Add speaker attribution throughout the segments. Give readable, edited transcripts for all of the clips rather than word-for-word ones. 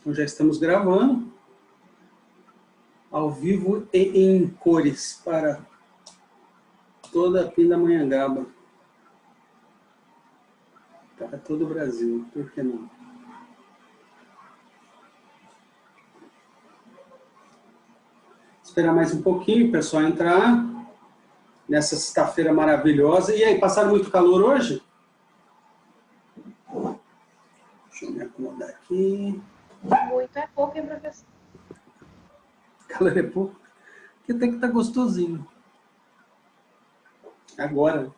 Speaker 1: Então já estamos gravando ao vivo e em cores para toda a Pindamonhangaba, para todo o Brasil, por que não? Esperar mais um pouquinho o pessoal entrar nessa sexta-feira maravilhosa. E aí, passaram muito calor hoje? Deixa eu me acomodar aqui.
Speaker 2: Muito é pouco, hein, professor?
Speaker 1: Calor é pouco? Porque tem que estar gostosinho. Agora.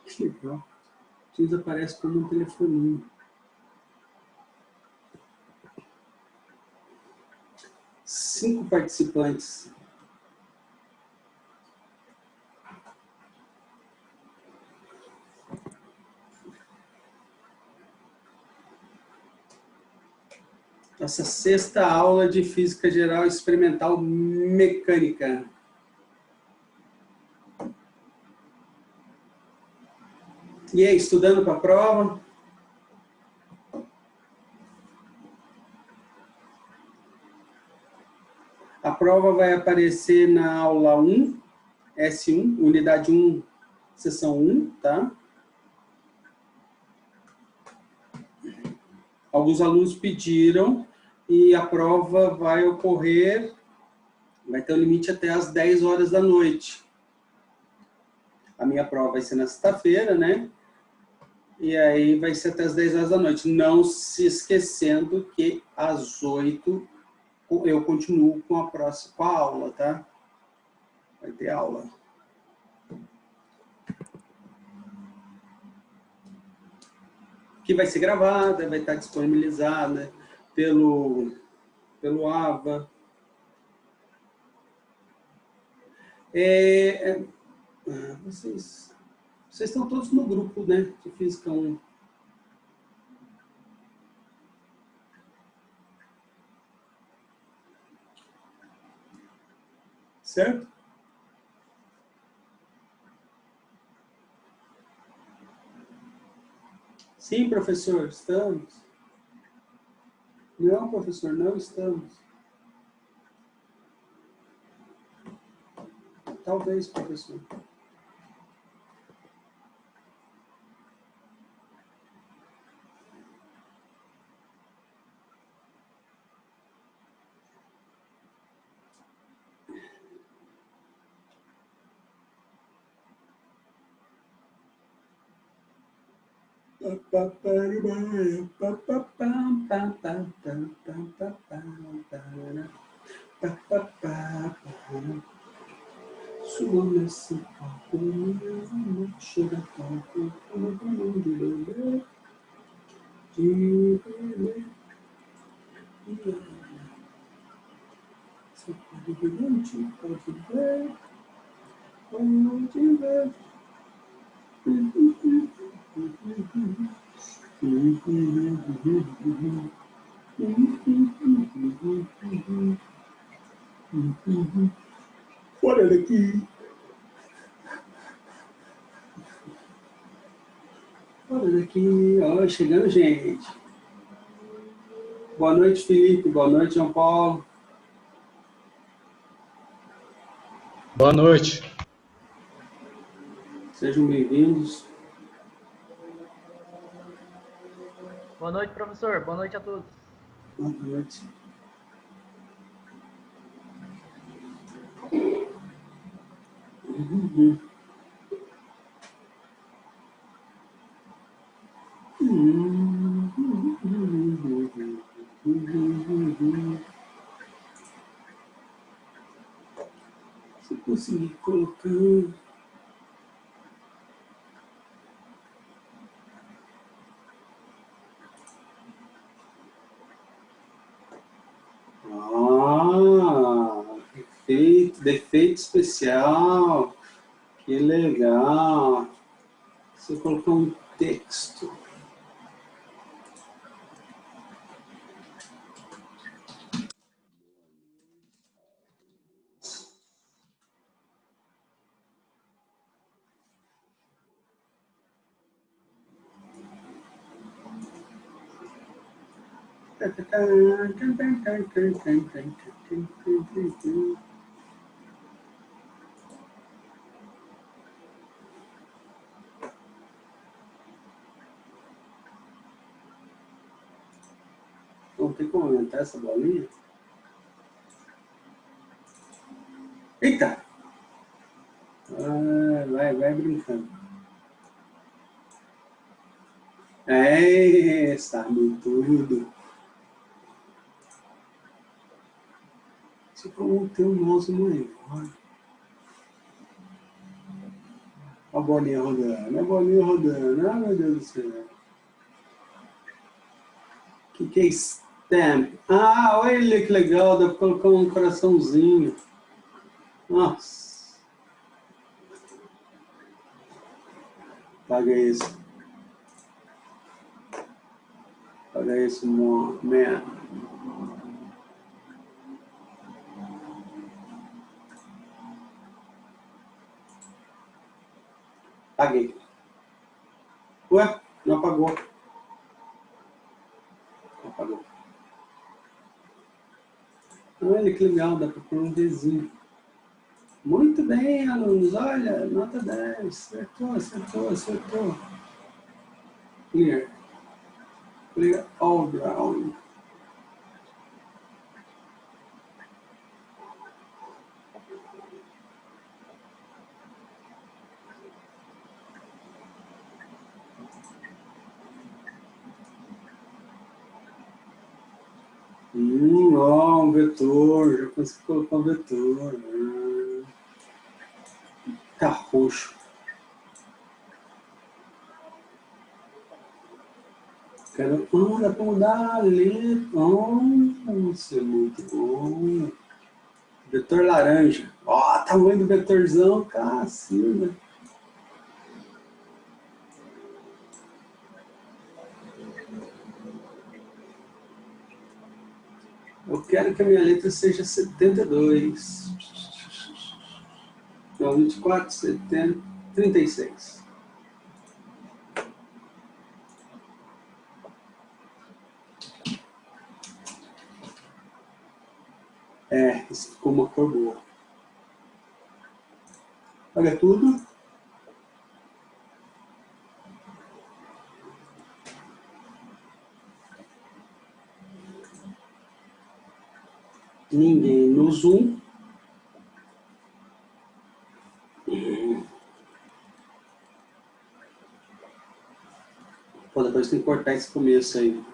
Speaker 1: Que legal. O Teams aparece como um telefoninho. 5 participantes. Nossa sexta aula de Física Geral Experimental Mecânica. E aí, estudando para a prova? A prova vai aparecer na aula 1, S1, unidade 1, seção 1, tá? Alguns alunos pediram e a prova vai ocorrer, vai ter um limite até às 10 horas da noite. A minha prova vai ser na sexta-feira, né? E aí vai ser até às 10 horas da noite. Não se esquecendo que às 8 eu continuo com a aula, tá? Vai ter aula. Que vai ser gravada, vai estar disponibilizada pelo AVA. Vocês estão todos no grupo, né, de Física 1. Certo? Sim, professor, estamos. Não, professor, não estamos. Talvez, professor. Sua nesse papo, não chega tanto, todo mundo lembra de beber. Se pode brilhante, pode ver, pode ver. Olha daqui. Olha daqui. Ó, chegando gente. Boa noite, Felipe. Boa noite, João Paulo.
Speaker 3: Boa noite.
Speaker 1: Sejam bem-vindos.
Speaker 4: Boa noite, professor. Boa noite a todos.
Speaker 1: Boa noite. Se conseguir colocar... Defeito especial. Que legal. Você colocou um texto. Não tem como aumentar essa bolinha? Eita! Ah, vai brincando. Sabe tudo. Se como ter um mouse maior. A bolinha rodando. Ah, meu Deus do céu. Que é stamp? Ah, olha que legal, dá pra colocar um coraçãozinho. Nossa. Paga isso. Paga isso, man. Paguei. Ué, não apagou. Não apagou. Olha que legal, dá para pôr um desenho. Muito bem, alunos. Olha, nota 10. Acertou. Clear. Clear all ground. Ó, um vetor. Já consegui colocar um vetor. Tá roxo. Dá para mudar a letra. Isso é muito bom. Vetor laranja. Ó, tamanho do vetorzão, cacilda. Eu quero que a minha letra seja 72. Não, 24, 70, 36. Isso ficou uma cor boa. Olha tudo. Ninguém no Zoom. Pô, depois tem que cortar esse começo aí.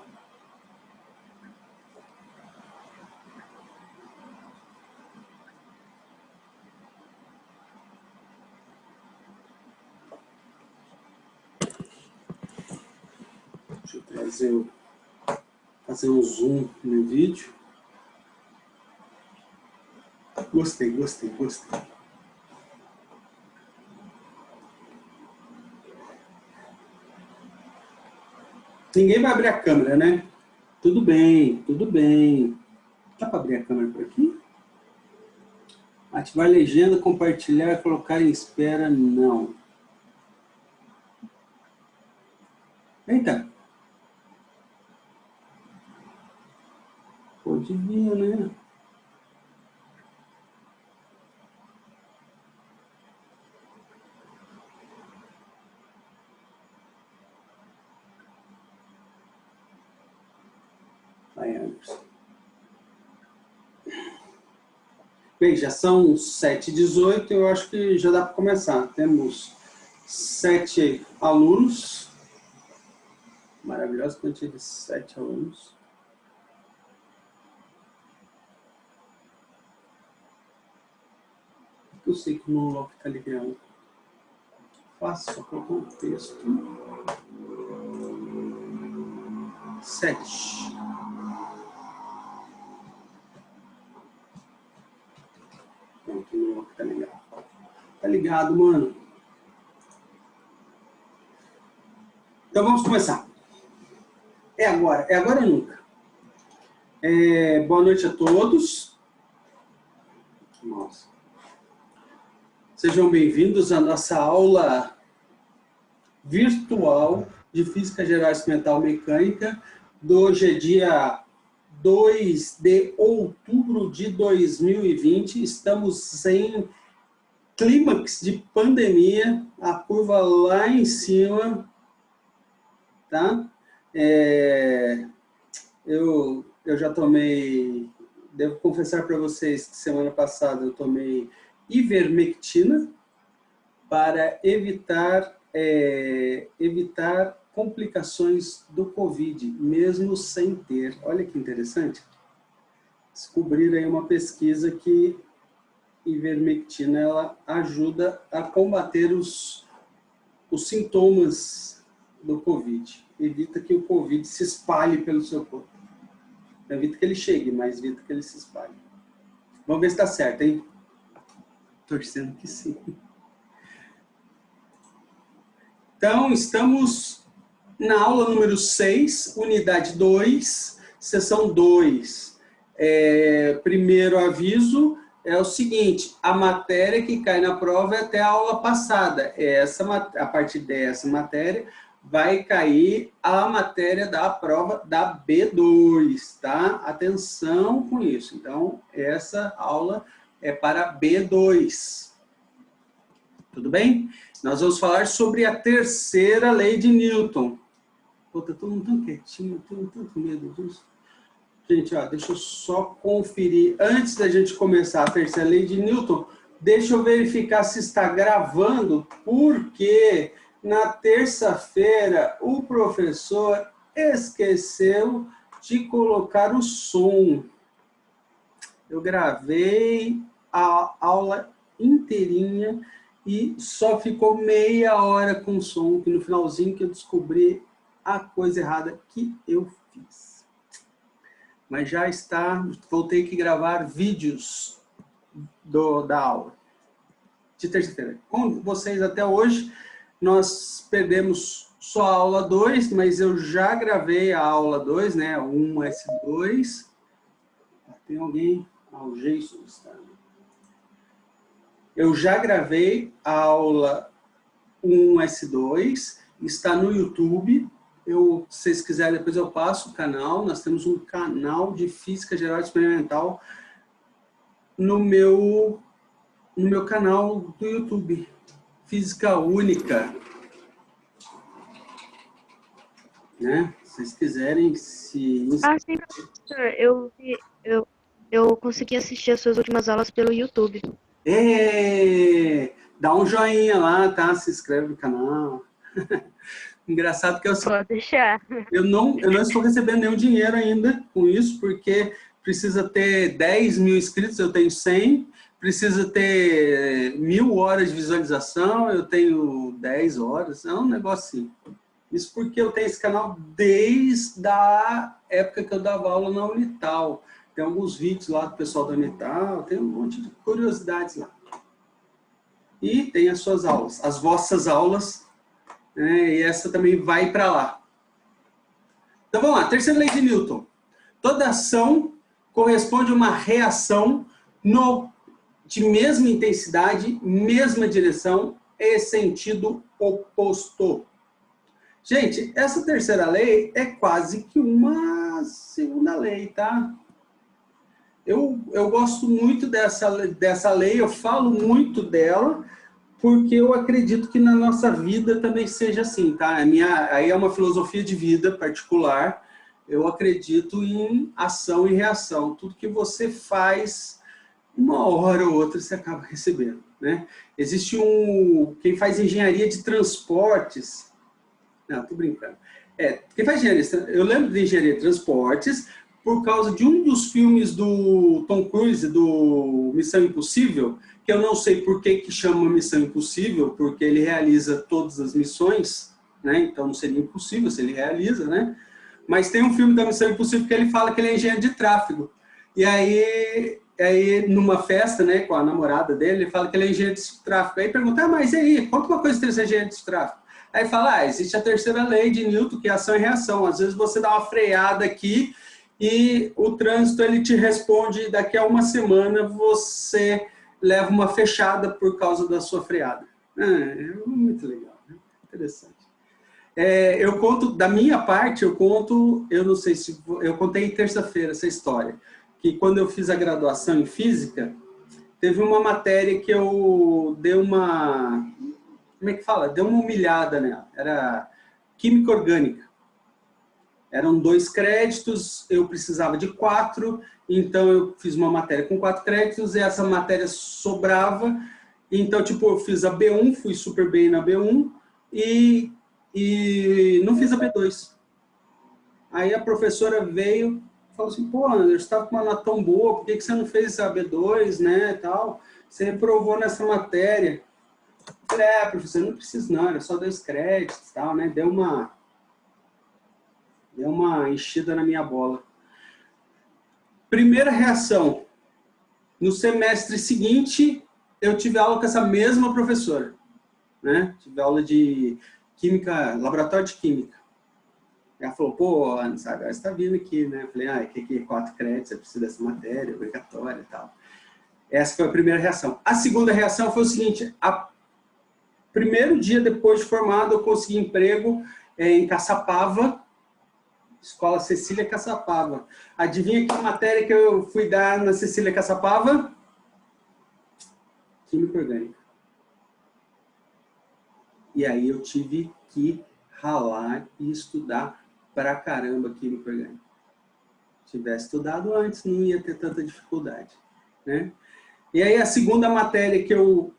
Speaker 1: Deixa eu fazer um zoom no vídeo. Gostei. Ninguém vai abrir a câmera, né? Tudo bem. Dá para abrir a câmera por aqui? Ativar legenda, compartilhar, colocar em espera, não. Eita. Pô, devia, né? Vai, Anderson. Bem, já são 7h18, eu acho que já dá para começar. Temos 7 alunos. Maravilhosa quantia de 7 alunos. Eu sei que o monologue está ligado. Faço só colocar um texto. 7. Pronto, o monologue está ligado. Tá ligado, mano. Então vamos começar. É agora ou nunca. Boa noite a todos. Nossa. Sejam bem-vindos à nossa aula virtual de Física Geral Experimental Mecânica. Do hoje é dia 2 de outubro de 2020. Estamos em clímax de pandemia, a curva lá em cima, tá? Eu já tomei, devo confessar para vocês que semana passada eu tomei ivermectina para evitar complicações do Covid, mesmo sem ter. Olha que interessante. Descobriram aí uma pesquisa que ivermectina ela ajuda a combater os sintomas do Covid. Evita que o Covid se espalhe pelo seu corpo. Não evita que ele chegue, mas evita que ele se espalhe. Vamos ver se está certo, hein? Torcendo que sim. Então, estamos na aula número 6, unidade 2, sessão 2. Primeiro aviso é o seguinte, a matéria que cai na prova é até a aula passada. A partir dessa matéria, vai cair a matéria da prova da B2, tá? Atenção com isso. Então, essa aula é para B2. Tudo bem? Nós vamos falar sobre a terceira lei de Newton. Pô, tá todo mundo tão quietinho, eu tenho tanto medo disso. Gente, ó, deixa eu só conferir. Antes da gente começar a terceira lei de Newton, deixa eu verificar se está gravando, porque na terça-feira o professor esqueceu de colocar o som. Eu gravei a aula inteirinha e só ficou meia hora com som, que no finalzinho que eu descobri a coisa errada que eu fiz. Mas já está, vou ter que gravar vídeos da aula de terça-feira. Com vocês até hoje, nós perdemos só a aula 2, mas eu já gravei a aula 2, né? 1S2. Tem alguém? O Jason está. Eu já gravei a aula 1S2, está no YouTube. Se vocês quiserem, depois eu passo o canal. Nós temos um canal de Física Geral Experimental no meu canal do YouTube, Física Única. Né? Se vocês quiserem se inscrever.
Speaker 2: Sim, professor. Eu consegui assistir as suas últimas aulas pelo YouTube.
Speaker 1: Dá um joinha lá, tá? Se inscreve no canal. Engraçado que
Speaker 2: Pode deixar.
Speaker 1: eu não estou recebendo nenhum dinheiro ainda com isso, porque precisa ter 10 mil inscritos, eu tenho 100. Precisa ter 1000 horas de visualização, eu tenho 10 horas. É um negócio assim. Isso porque eu tenho esse canal desde a época que eu dava aula na Unital. Tem alguns vídeos lá do pessoal da Unital, tem um monte de curiosidades lá. E tem as suas aulas, as vossas aulas, né, e essa também vai para lá. Então vamos lá, terceira lei de Newton. Toda ação corresponde a uma reação de mesma intensidade, mesma direção e sentido oposto. Gente, essa terceira lei é quase que uma segunda lei, tá? Eu gosto muito dessa lei, eu falo muito dela, porque eu acredito que na nossa vida também seja assim, tá? Aí é uma filosofia de vida particular, eu acredito em ação e reação. Tudo que você faz, uma hora ou outra você acaba recebendo, né? Existe quem faz engenharia de transportes, não, tô brincando. Quem faz engenharia, eu lembro de engenharia de transportes, por causa de um dos filmes do Tom Cruise, do Missão Impossível, que eu não sei por que chama Missão Impossível, porque ele realiza todas as missões, né? Então não seria impossível se ele realiza, né? Mas tem um filme da Missão Impossível que ele fala que ele é engenheiro de tráfego. E aí numa festa, né, com a namorada dele, ele fala que ele é engenheiro de tráfego. Aí pergunta, mas e aí, conta uma coisa de ser engenheiro de tráfego. Aí fala, existe a terceira lei de Newton, que é ação e reação. Às vezes você dá uma freada aqui, e o trânsito ele te responde, daqui a uma semana você leva uma fechada por causa da sua freada. É muito legal, né? Interessante. Eu conto, da minha parte, eu não sei se... Eu contei terça-feira essa história, que quando eu fiz a graduação em Física, teve uma matéria que eu dei uma... Como é que fala? Dei uma humilhada nela. Era Química Orgânica. Eram 2 créditos, eu precisava de 4, então eu fiz uma matéria com 4 créditos, e essa matéria sobrava. Então, tipo, eu fiz a B1, fui super bem na B1, e não fiz a B2. Aí a professora veio e falou assim, pô, Anderson, você estava com uma nota tão boa, por que você não fez a B2, né, tal? Você reprovou nessa matéria. Eu falei, professor, não preciso não, era só 2 créditos e tal, né? Deu uma enchida na minha bola. Primeira reação. No semestre seguinte, eu tive aula com essa mesma professora, né? Tive aula de química, laboratório de química. Ela falou, pô, agora você está vindo aqui, né? Eu falei, que 4 créditos, você precisa dessa matéria, obrigatória e tal. Essa foi a primeira reação. A segunda reação foi o seguinte, primeiro dia depois de formado, eu consegui emprego em Caçapava, Escola Cecília Caçapava. Adivinha que matéria que eu fui dar na Cecília Caçapava? Química Orgânica. E aí eu tive que ralar e estudar pra caramba Química Orgânica. Se tivesse estudado antes, não ia ter tanta dificuldade, né? E aí a segunda matéria que eu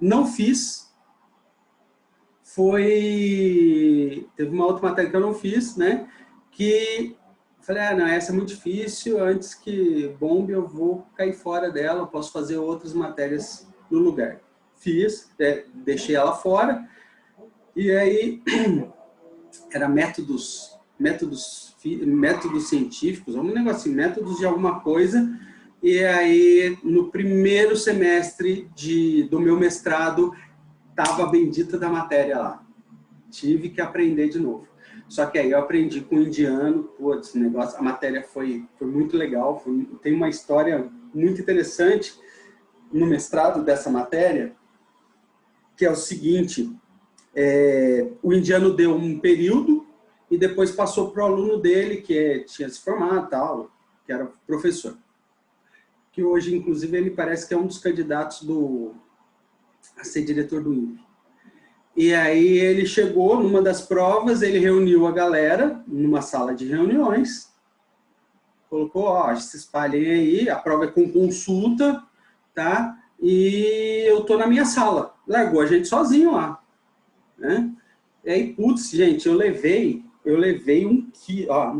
Speaker 1: não fiz foi... Teve uma outra matéria que eu não fiz, né? Que eu falei, não, essa é muito difícil, antes que bombe eu vou cair fora dela, eu posso fazer outras matérias no lugar. Fiz, deixei ela fora, e aí era métodos científicos, um negocinho, métodos de alguma coisa, e aí no primeiro semestre do meu mestrado, estava a bendita da matéria lá. Tive que aprender de novo. Só que aí eu aprendi com o indiano, putz, negócio, a matéria foi muito legal, tem uma história muito interessante no mestrado dessa matéria, que é o seguinte, o indiano deu um período e depois passou para o aluno dele, que tinha se formado, tal, que era professor. Que hoje, inclusive, ele parece que é um dos candidatos a ser diretor do INPE. E aí ele chegou numa das provas, ele reuniu a galera numa sala de reuniões, colocou, ó, se espalhem aí, a prova é com consulta, tá? E eu tô na minha sala. Largou a gente sozinho lá, né? E aí, putz, gente, eu levei um quilo, ó,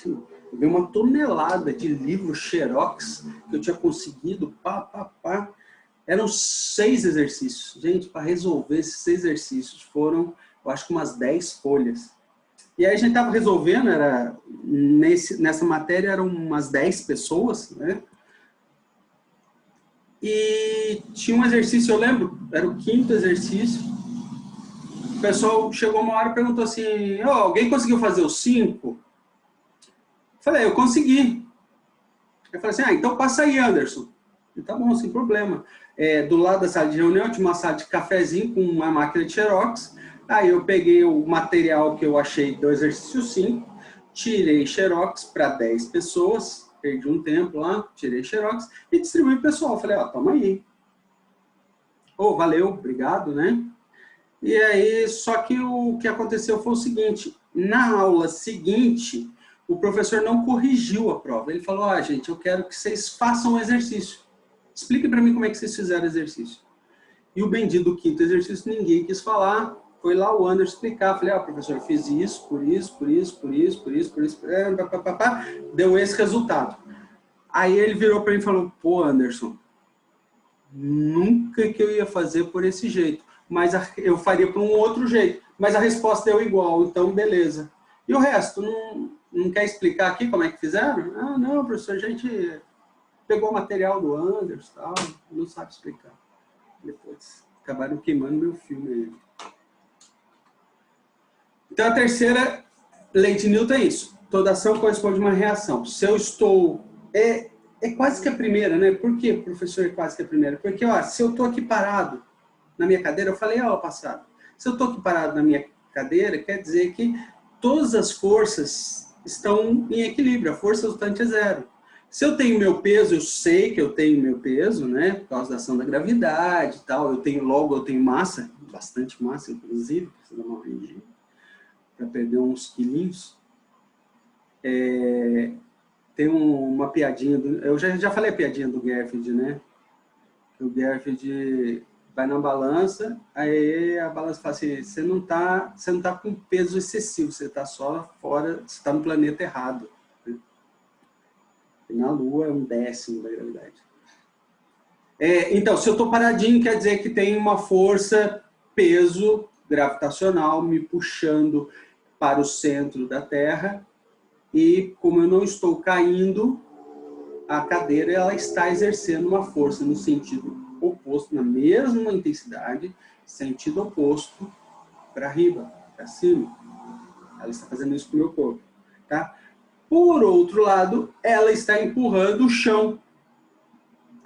Speaker 1: eu levei uma tonelada de livro Xerox que eu tinha conseguido, pá. Eram 6 exercícios. Gente, para resolver esses 6 exercícios foram, eu acho que umas 10 folhas. E aí a gente estava resolvendo, nessa matéria eram umas 10 pessoas, né? E tinha um exercício, eu lembro, era o 5º exercício. O pessoal chegou uma hora e perguntou assim, alguém conseguiu fazer os 5? Eu falei, eu consegui. Eu falei assim, então passa aí, Anderson. E tá bom, sem problema. Do lado da sala de reunião tinha uma sala de cafezinho com uma máquina de Xerox. Aí eu peguei o material que eu achei do exercício 5, tirei Xerox para 10 pessoas, perdi um tempo lá, tirei Xerox e distribuí para o pessoal. Falei, toma aí. Valeu, obrigado, né? E aí, só que o que aconteceu foi o seguinte, na aula seguinte, o professor não corrigiu a prova. Ele falou, gente, eu quero que vocês façam o exercício. Explique para mim como é que vocês fizeram o exercício. E o bendito do 5º exercício, ninguém quis falar. Foi lá o Anderson explicar. Falei, professor, eu fiz isso, por isso. Deu esse resultado. Aí ele virou para mim e falou, pô, Anderson, nunca que eu ia fazer por esse jeito. Mas eu faria por um outro jeito. Mas a resposta deu igual, então beleza. E o resto, não quer explicar aqui como é que fizeram? Não, professor, a gente pegou o material do Anderson e tal, não sabe explicar. Depois acabaram queimando meu filme aí. Então, a terceira lei de Newton é isso. Toda ação corresponde a uma reação. Se eu estou... É quase que a primeira, né? Por que, professor, é quase que a primeira? Porque, se eu estou aqui parado na minha cadeira, eu falei aula passada. Se eu estou aqui parado na minha cadeira, quer dizer que todas as forças estão em equilíbrio, a força resultante é zero. Se eu tenho meu peso, eu sei que eu tenho meu peso, né, por causa da ação da gravidade e tal, eu tenho massa, bastante massa, inclusive, precisa dar uma corrigida, para perder uns quilinhos. Tem uma piadinha, eu já falei a piadinha do Garfield, né? O Garfield vai na balança, aí a balança fala assim, você não tá com peso excessivo, você está só fora, você está no planeta errado. Né? E na Lua é 1/10 da gravidade. Então, se eu estou paradinho, quer dizer que tem uma força, peso gravitacional me puxando para o centro da Terra, e como eu não estou caindo, a cadeira ela está exercendo uma força no sentido oposto, na mesma intensidade, sentido oposto para riba, para cima. Ela está fazendo isso com o meu corpo. Tá? Por outro lado, ela está empurrando o chão.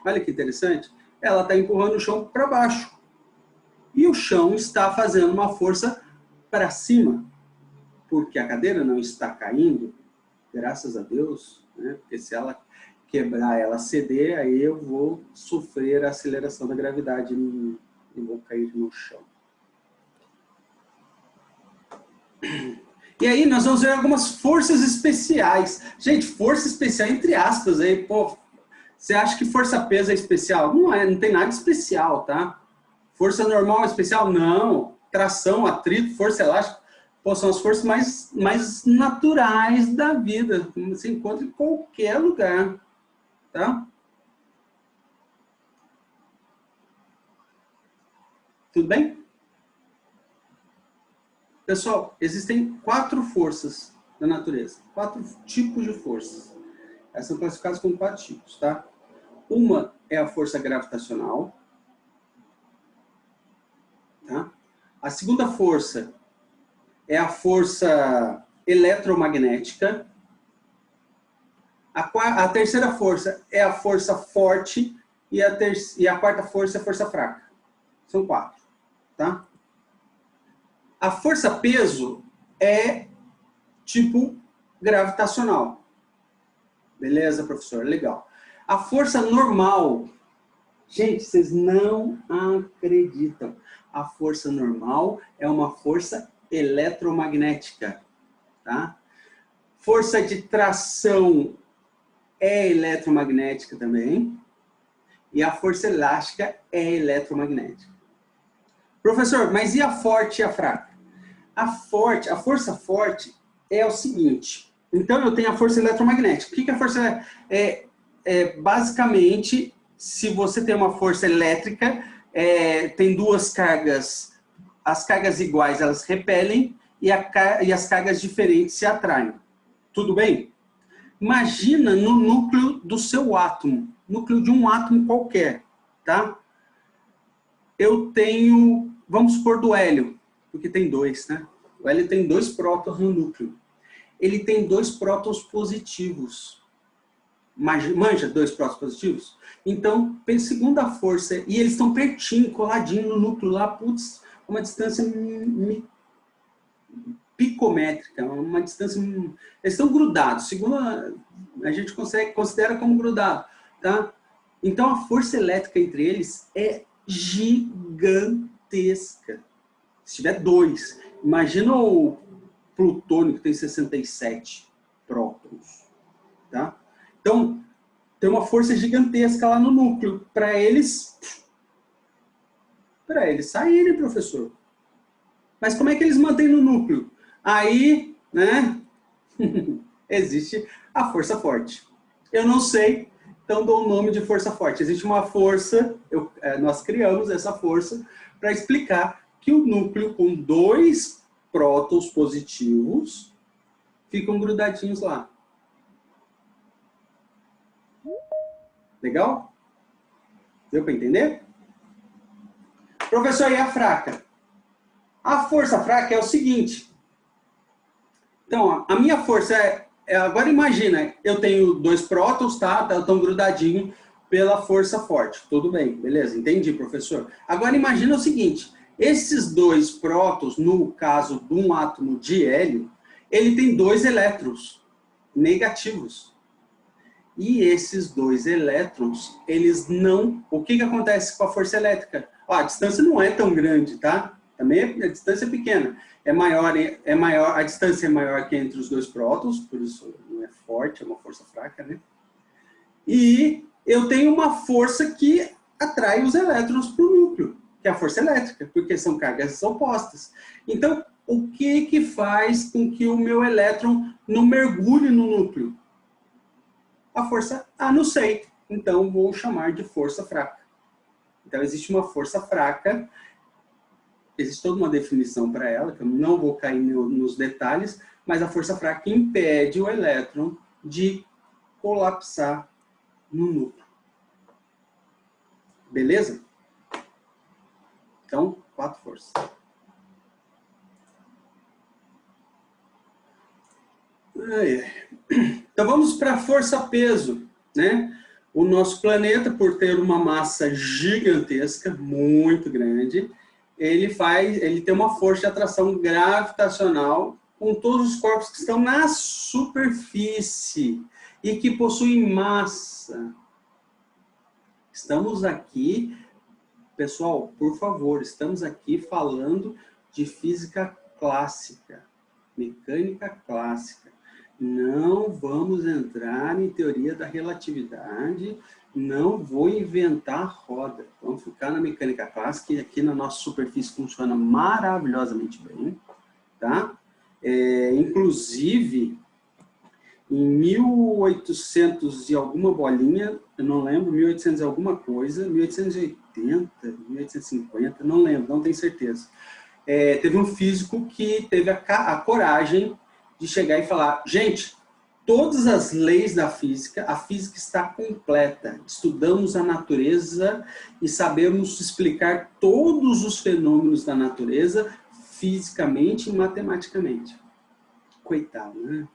Speaker 1: Olha que interessante. Ela está empurrando o chão para baixo. E o chão está fazendo uma força para cima. Porque a cadeira não está caindo, graças a Deus, né? Porque se ela quebrar, ela ceder, aí eu vou sofrer a aceleração da gravidade e vou cair no chão. E aí nós vamos ver algumas forças especiais. Gente, força especial entre aspas aí, pô. Você acha que força-peso é especial? Não é, não tem nada especial, tá? Força normal é especial? Não. Tração, atrito, força elástica, pô, são as forças mais naturais da vida. Você encontra em qualquer lugar. Tá? Tudo bem? Pessoal, existem 4 forças da natureza. 4 tipos de forças. Elas são classificadas como 4 tipos, tá? Uma é a força gravitacional. Tá? A segunda força é a força eletromagnética. A terceira força é a força forte e a quarta força é a força fraca. São 4, tá? A força peso é tipo gravitacional. Beleza, professor? Legal. A força normal, gente, vocês não acreditam. A força normal é uma força eletromagnética, tá? Força de tração é eletromagnética também. E a força elástica é eletromagnética. Professor, mas e a forte e a fraca? A força forte é o seguinte. Então, eu tenho a força eletromagnética. O que é a força? Basicamente, se você tem uma força elétrica, tem duas cargas. As cargas iguais, elas repelem, e as cargas diferentes se atraem. Tudo bem? Imagina no núcleo do seu átomo, núcleo de um átomo qualquer, tá? Eu tenho, vamos supor do hélio, porque tem 2, né? O hélio tem 2 prótons no núcleo. Ele tem 2 prótons positivos. Manja 2 prótons positivos? Então, segundo a força, e eles estão pertinho, coladinho no núcleo lá, putz, uma distância picométrica, uma distância... Eles estão grudados, segundo a gente considera como grudado, tá? Então, a força elétrica entre eles é gigantesca. Se tiver 2, imagina o plutônio que tem 67 prótons, tá? Então, tem uma força gigantesca lá no núcleo, para eles saírem, professor. Mas como é que eles mantêm no núcleo? Aí, né, existe a força forte. Eu não sei, então dou o nome de força forte. Existe uma força, nós criamos essa força para explicar que o núcleo com 2 prótons positivos ficam grudadinhos lá. Legal? Deu para entender? Professor, e a fraca? A força fraca é o seguinte. Então, a minha força agora imagina, eu tenho 2 prótons, tá? Estão grudadinhos pela força forte. Tudo bem, beleza, entendi, professor. Agora imagina o seguinte, Esses dois prótons, no caso de um átomo de hélio, ele tem 2 elétrons negativos. E esses 2 elétrons, eles não... O que acontece com a força elétrica? Ó, a distância não é tão grande, tá? Também a distância é pequena. A distância é maior que entre os 2 prótons, por isso não é forte, é uma força fraca, né? E eu tenho uma força que atrai os elétrons para o núcleo, que é a força elétrica, porque são cargas opostas. Então, o que faz com que o meu elétron não mergulhe no núcleo? A força A no sei. Então, vou chamar de força fraca. Então, existe uma força fraca, existe toda uma definição para ela, que eu não vou cair nos detalhes, mas a força fraca impede o elétron de colapsar no núcleo. Beleza? Então, 4 forças. Então, vamos para a força-peso, né? O nosso planeta, por ter uma massa gigantesca, muito grande, ele tem uma força de atração gravitacional com todos os corpos que estão na superfície e que possuem massa. Estamos aqui, pessoal, por favor, estamos aqui falando de física clássica, mecânica clássica. Não vamos entrar em teoria da relatividade, não vou inventar roda. Vamos ficar na mecânica clássica, e aqui na nossa superfície funciona maravilhosamente bem, tá? Inclusive, em 1800 e alguma bolinha, eu não lembro, 1800 e alguma coisa, 1880, 1850, não lembro, não tenho certeza. Teve um físico que teve a coragem de chegar e falar, gente, todas as leis da física, a física está completa. Estudamos a natureza e sabemos explicar todos os fenômenos da natureza fisicamente e matematicamente. Coitado, né?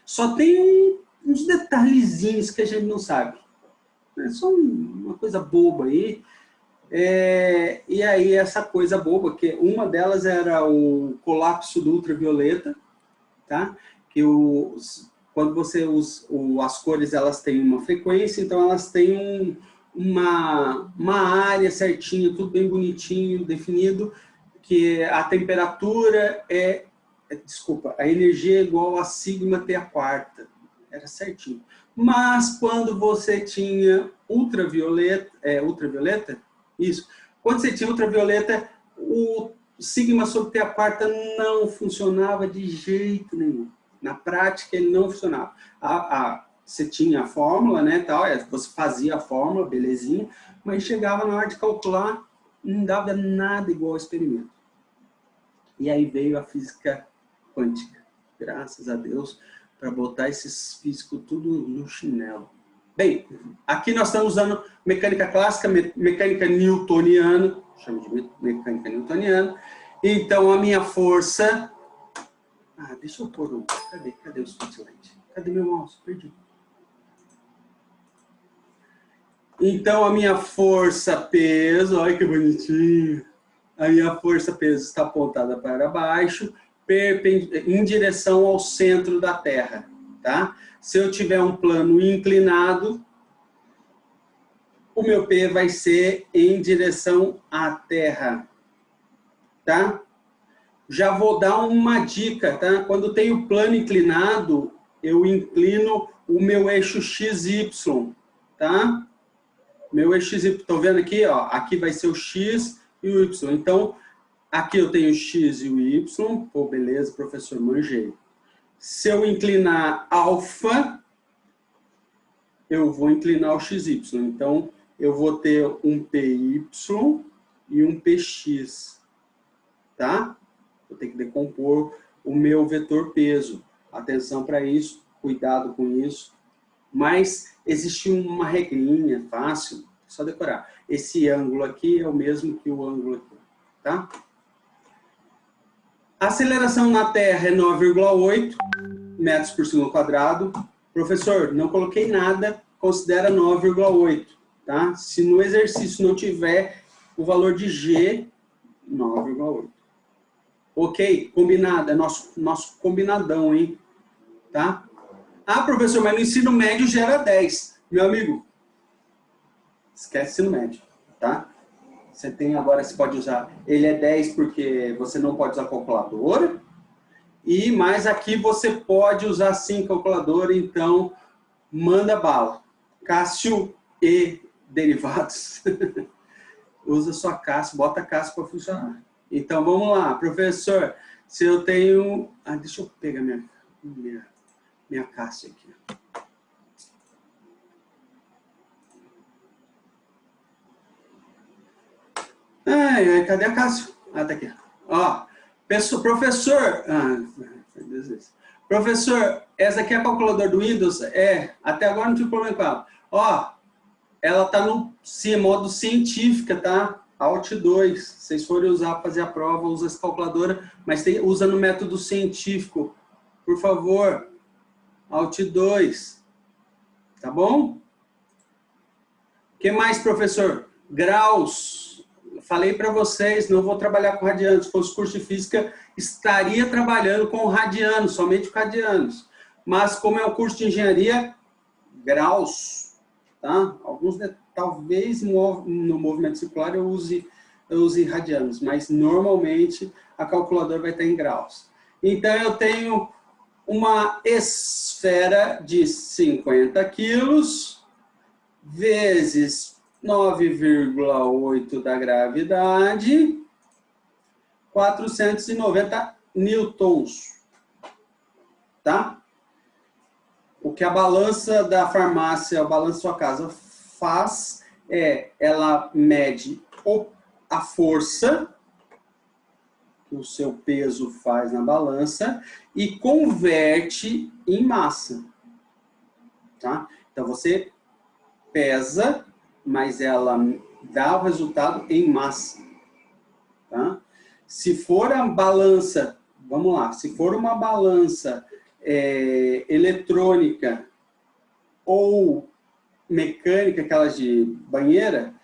Speaker 1: Só tem uns detalhezinhos que a gente não sabe. É só uma coisa boba aí. E aí essa coisa boba, que uma delas era o colapso do ultravioleta, tá? Que quando você usa as cores, elas têm uma frequência, então elas têm uma área certinha, tudo bem bonitinho, definido, que a temperatura a energia é igual a sigma T a quarta, era certinho. Mas quando você tinha ultravioleta, isso, quando você tinha ultravioleta, o sigma sobre T a quarta não funcionava de jeito nenhum. Na prática, ele não funcionava. Você tinha a fórmula, né, tal, você fazia a fórmula, belezinha, mas chegava na hora de calcular, não dava nada igual ao experimento. E aí veio a física quântica, graças a Deus, para botar esses físicos tudo no chinelo. Bem, aqui nós estamos usando mecânica clássica, mecânica newtoniana, chamo de mecânica newtoniana. Então, a minha força... deixa eu pôr Cadê o spotlight? Cadê meu mouse? Perdi. Então, a minha força-peso, olha que bonitinho. A minha força-peso está apontada para baixo, em direção ao centro da Terra, tá? Se eu tiver um plano inclinado, o meu P vai ser em direção à Terra, tá? Já vou dar uma dica, tá? Quando tem o plano inclinado, eu inclino o meu eixo XY, tá? Meu eixo XY, estão vendo aqui? Ó, aqui vai ser o X e o Y. Então, aqui eu tenho o X e o Y. Pô, beleza, professor, manjei. Se eu inclinar alfa, eu vou inclinar o XY. Então, eu vou ter um PY e um PX, tá? Vou ter que decompor o meu vetor peso. Atenção para isso, cuidado com isso. Mas existe uma regrinha fácil, só decorar. Esse ângulo aqui é o mesmo que o ângulo aqui, tá? A aceleração na Terra é 9,8 metros por segundo quadrado. Professor, não coloquei nada, considera 9,8, tá? Se no exercício não tiver o valor de G, 9,8. Ok? Combinado. É nosso combinadão, hein? Tá? Ah, professor, mas no ensino médio gera 10. Meu amigo, esquece ensino médio, tá? Você tem agora, você pode usar, ele é 10 porque você não pode usar calculadora, e mais aqui você pode usar sim calculadora, então manda bala. Cássio e derivados. Usa sua Cássio, bota Cássio para funcionar. Então vamos lá, professor, se eu tenho... Ah, deixa eu pegar minha Cássio aqui. Cadê a Cássio? Ah, tá aqui. Ó, professor... Professor, essa aqui é a calculadora do Windows? Até agora não tive problema com ela. Ó, ela tá no modo científica, tá? Alt 2. Se vocês forem usar, fazer a prova, usa essa calculadora, mas usa no método científico. Por favor, Alt 2. Tá bom? O que mais, professor? Graus. Falei para vocês, não vou trabalhar com radianos. Se fosse curso de física, estaria trabalhando com radianos, somente com radianos. Mas como é um curso de engenharia, graus. Tá? Alguns, talvez no movimento circular eu use radianos, mas normalmente a calculadora vai estar em graus. Então eu tenho uma esfera de 50 quilos vezes 9,8 da gravidade, 490 newtons. Tá? O que a balança da farmácia, a balança da sua casa faz ela mede a força que o seu peso faz na balança e converte em massa. Tá? Então você pesa, mas ela dá o resultado em massa. Tá? Se for a balança, vamos lá, se for uma balança eletrônica ou mecânica, aquelas de banheira,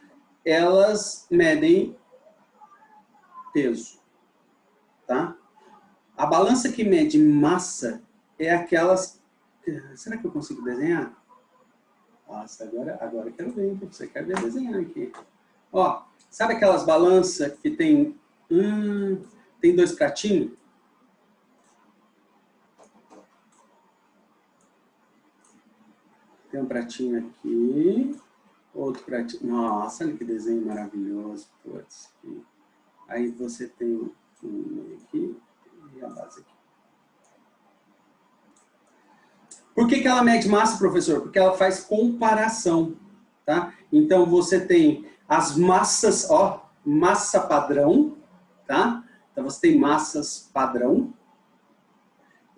Speaker 1: elas medem peso. Tá? A balança que mede massa é aquelas... Será que eu consigo desenhar? Nossa, agora eu quero ver, você quer ver desenhar aqui. Ó, sabe aquelas balanças que tem dois pratinhos? Tem um pratinho aqui, outro pratinho. Nossa, olha que desenho maravilhoso. Putz. Aí você tem um aqui e a base aqui. Por que ela mede massa, professor? Porque ela faz comparação, tá? Então, você tem as massas, ó, massa padrão, tá? Então, você tem massas padrão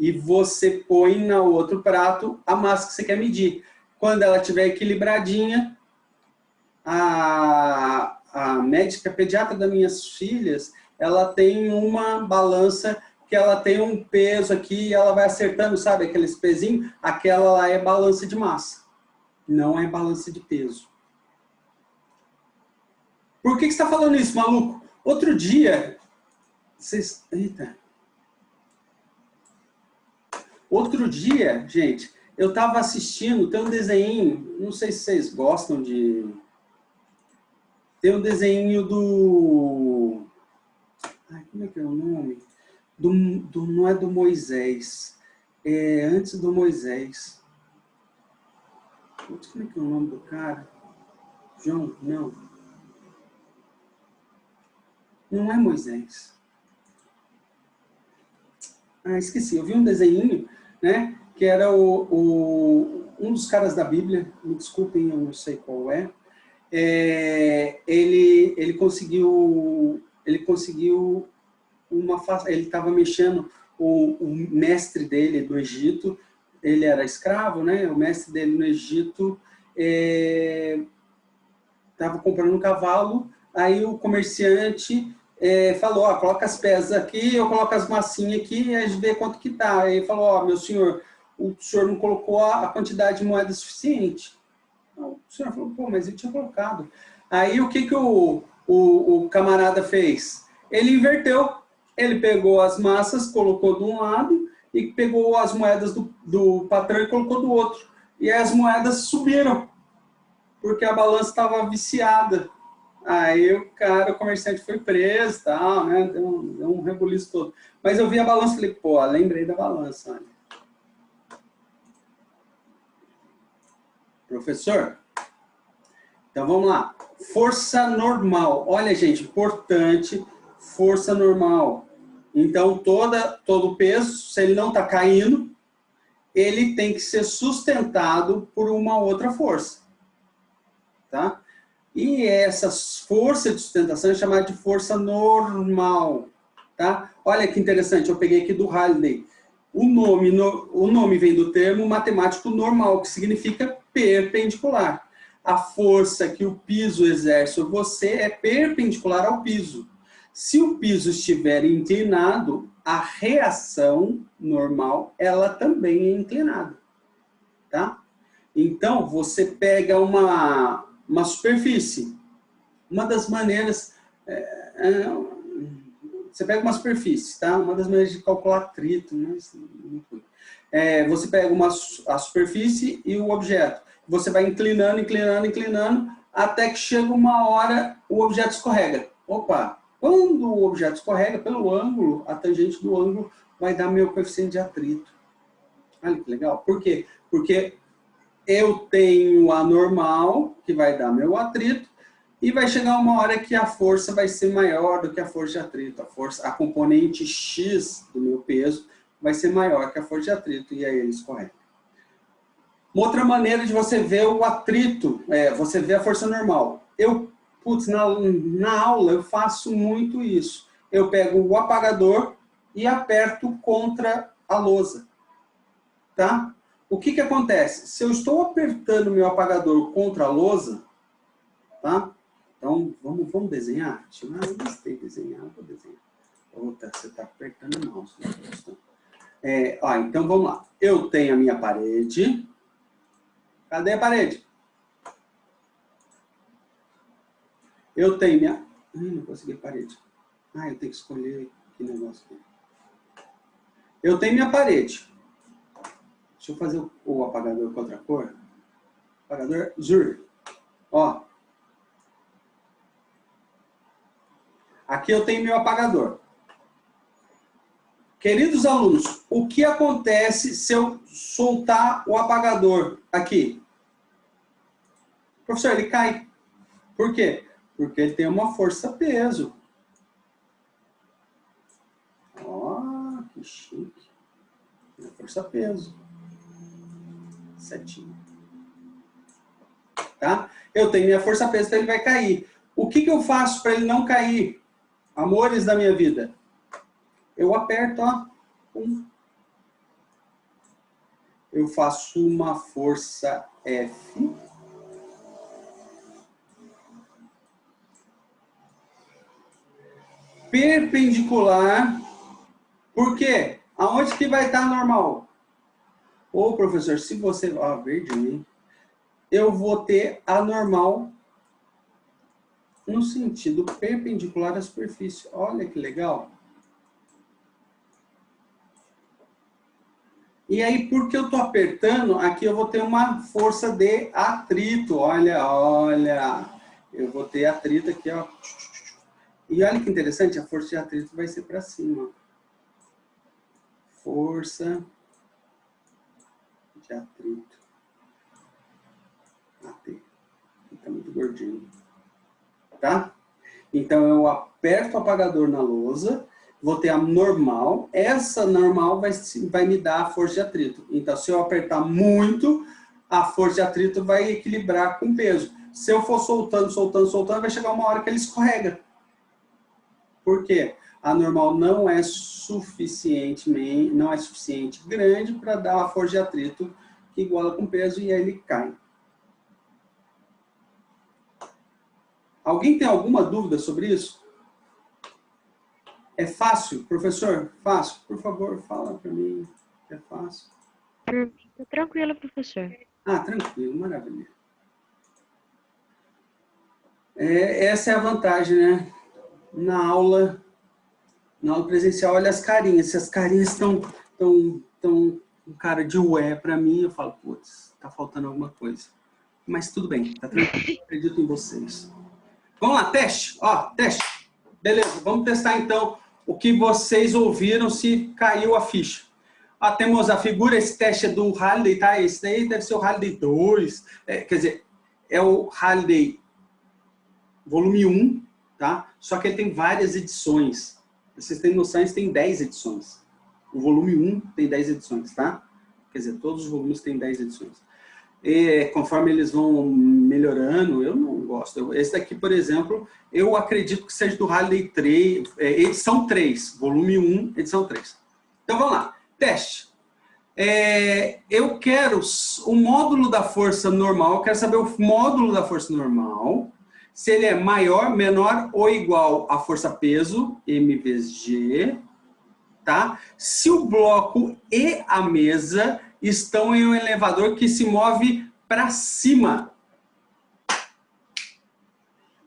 Speaker 1: e você põe no outro prato a massa que você quer medir. Quando ela estiver equilibradinha, a médica pediatra das minhas filhas, ela tem uma balança que ela tem um peso aqui e ela vai acertando, sabe, aqueles pezinhos, aquela lá é balança de massa, não é balança de peso. Por que você está falando isso, maluco? Outro dia, outro dia, gente, eu estava assistindo, tem um desenho, não sei se vocês gostam de... Tem um desenho do... Ai, como é que é o nome? Não é do Moisés, é antes do Moisés. Putz, como é que é o nome do cara? João? Não. Não é Moisés. Ah, esqueci. Eu vi um desenho, né? Que era um dos caras da Bíblia. Me desculpem, eu não sei qual é. Ele conseguiu ele estava mexendo, o mestre dele do Egito, ele era escravo, né? O mestre dele no Egito estava comprando um cavalo, aí o comerciante falou, ó, coloca as peças aqui, eu coloco as massinhas aqui, e a gente vê quanto que tá. Aí ele falou, ó, meu senhor, o senhor não colocou a quantidade de moeda suficiente. O senhor falou, pô, mas eu tinha colocado. Aí o que o camarada fez? Ele inverteu. Ele pegou as massas, colocou de um lado e pegou as moedas do patrão e colocou do outro. E as moedas subiram, porque a balança estava viciada. Aí o comerciante foi preso e tal, né? Deu um rebuliço todo. Mas eu vi a balança e falei, pô, lembrei da balança. Olha. Professor, então vamos lá. Força normal. Olha, gente, importante, força normal. Então, todo peso, se ele não está caindo, ele tem que ser sustentado por uma outra força. Tá? E essa força de sustentação é chamada de força normal. Tá? Olha que interessante, eu peguei aqui do Halliday. O nome vem do termo matemático normal, que significa perpendicular. A força que o piso exerce sobre você é perpendicular ao piso. Se o piso estiver inclinado, a reação normal, ela também é inclinada. Tá? Então, você pega uma superfície. Uma das maneiras... você pega uma superfície, tá? Uma das maneiras de calcular atrito. Você pega a superfície e o objeto. Você vai inclinando, inclinando, inclinando, até que chega uma hora, o objeto escorrega. Opa! Quando o objeto escorrega, pelo ângulo, a tangente do ângulo vai dar meu coeficiente de atrito. Olha que legal. Por quê? Porque eu tenho a normal, que vai dar meu atrito, e vai chegar uma hora que a força vai ser maior do que a força de atrito. A componente X do meu peso vai ser maior que a força de atrito, e aí ele escorrega. Uma outra maneira de você ver o atrito, você vê a força normal. Na aula eu faço muito isso. Eu pego o apagador e aperto contra a lousa. Tá? O que acontece? Se eu estou apertando meu apagador contra a lousa, tá? Então, vamos desenhar? Eu gostei de desenhar, vou desenhar. Outra, você está apertando o mouse. Então, vamos lá. Eu tenho a minha parede. Cadê a parede? Eu tenho minha... não consegui a parede. Eu tenho que escolher que negócio aqui. Eu tenho minha parede. Deixa eu fazer o apagador com outra cor. Apagador azul. Ó. Aqui eu tenho meu apagador. Queridos alunos, o que acontece se eu soltar o apagador aqui? Professor, ele cai. Por quê? Porque ele tem uma força-peso. Ó, que chique. Força-peso. Certinho. Tá? Eu tenho minha força-peso, então ele vai cair. O que eu faço para ele não cair? Amores da minha vida. Eu aperto, ó. Eu faço uma força F. Perpendicular. Por quê? Aonde que vai estar normal? Ô, professor, se você... Ó, verdinho. Eu vou ter a normal no sentido perpendicular à superfície. Olha que legal. E aí, porque eu estou apertando, aqui eu vou ter uma força de atrito. Olha, olha. Eu vou ter atrito aqui, ó. E olha que interessante, a força de atrito vai ser para cima. Força de atrito. Está muito gordinho. Tá? Então, eu aperto o apagador na lousa, vou ter a normal. Essa normal vai me dar a força de atrito. Então, se eu apertar muito, a força de atrito vai equilibrar com o peso. Se eu for soltando, soltando, soltando, vai chegar uma hora que ele escorrega. Por quê? A normal não é suficiente grande para dar uma força de atrito que iguala com peso e aí ele cai. Alguém tem alguma dúvida sobre isso? É fácil, professor? Fácil? Por favor, fala para mim. É fácil?
Speaker 2: Tá tranquilo, professor.
Speaker 1: Tranquilo, maravilha. Essa é a vantagem, né? Na aula, Na aula presencial, olha as carinhas. Se as carinhas estão com cara de ué para mim, eu falo, putz, tá faltando alguma coisa. Mas tudo bem, tá tranquilo, acredito em vocês. Vamos lá, teste. Ó, teste. Beleza, vamos testar então o que vocês ouviram, se caiu a ficha. Ó, temos a figura, esse teste é do Halliday, tá? Esse daí deve ser o Halliday 2. Quer dizer, é o Halliday volume 1, tá? Só que ele tem várias edições. Vocês têm noção, ele tem 10 edições. O volume 1 tem 10 edições, tá? Quer dizer, todos os volumes têm 10 edições. E, conforme eles vão melhorando, eu não gosto. Esse daqui, por exemplo, eu acredito que seja do Halliday 3, edição 3, volume 1, edição 3. Então, vamos lá. Teste. Eu quero o módulo da força normal, eu quero saber o módulo da força normal, se ele é maior, menor ou igual à força peso, M vezes G, tá? Se o bloco e a mesa estão em um elevador que se move para cima.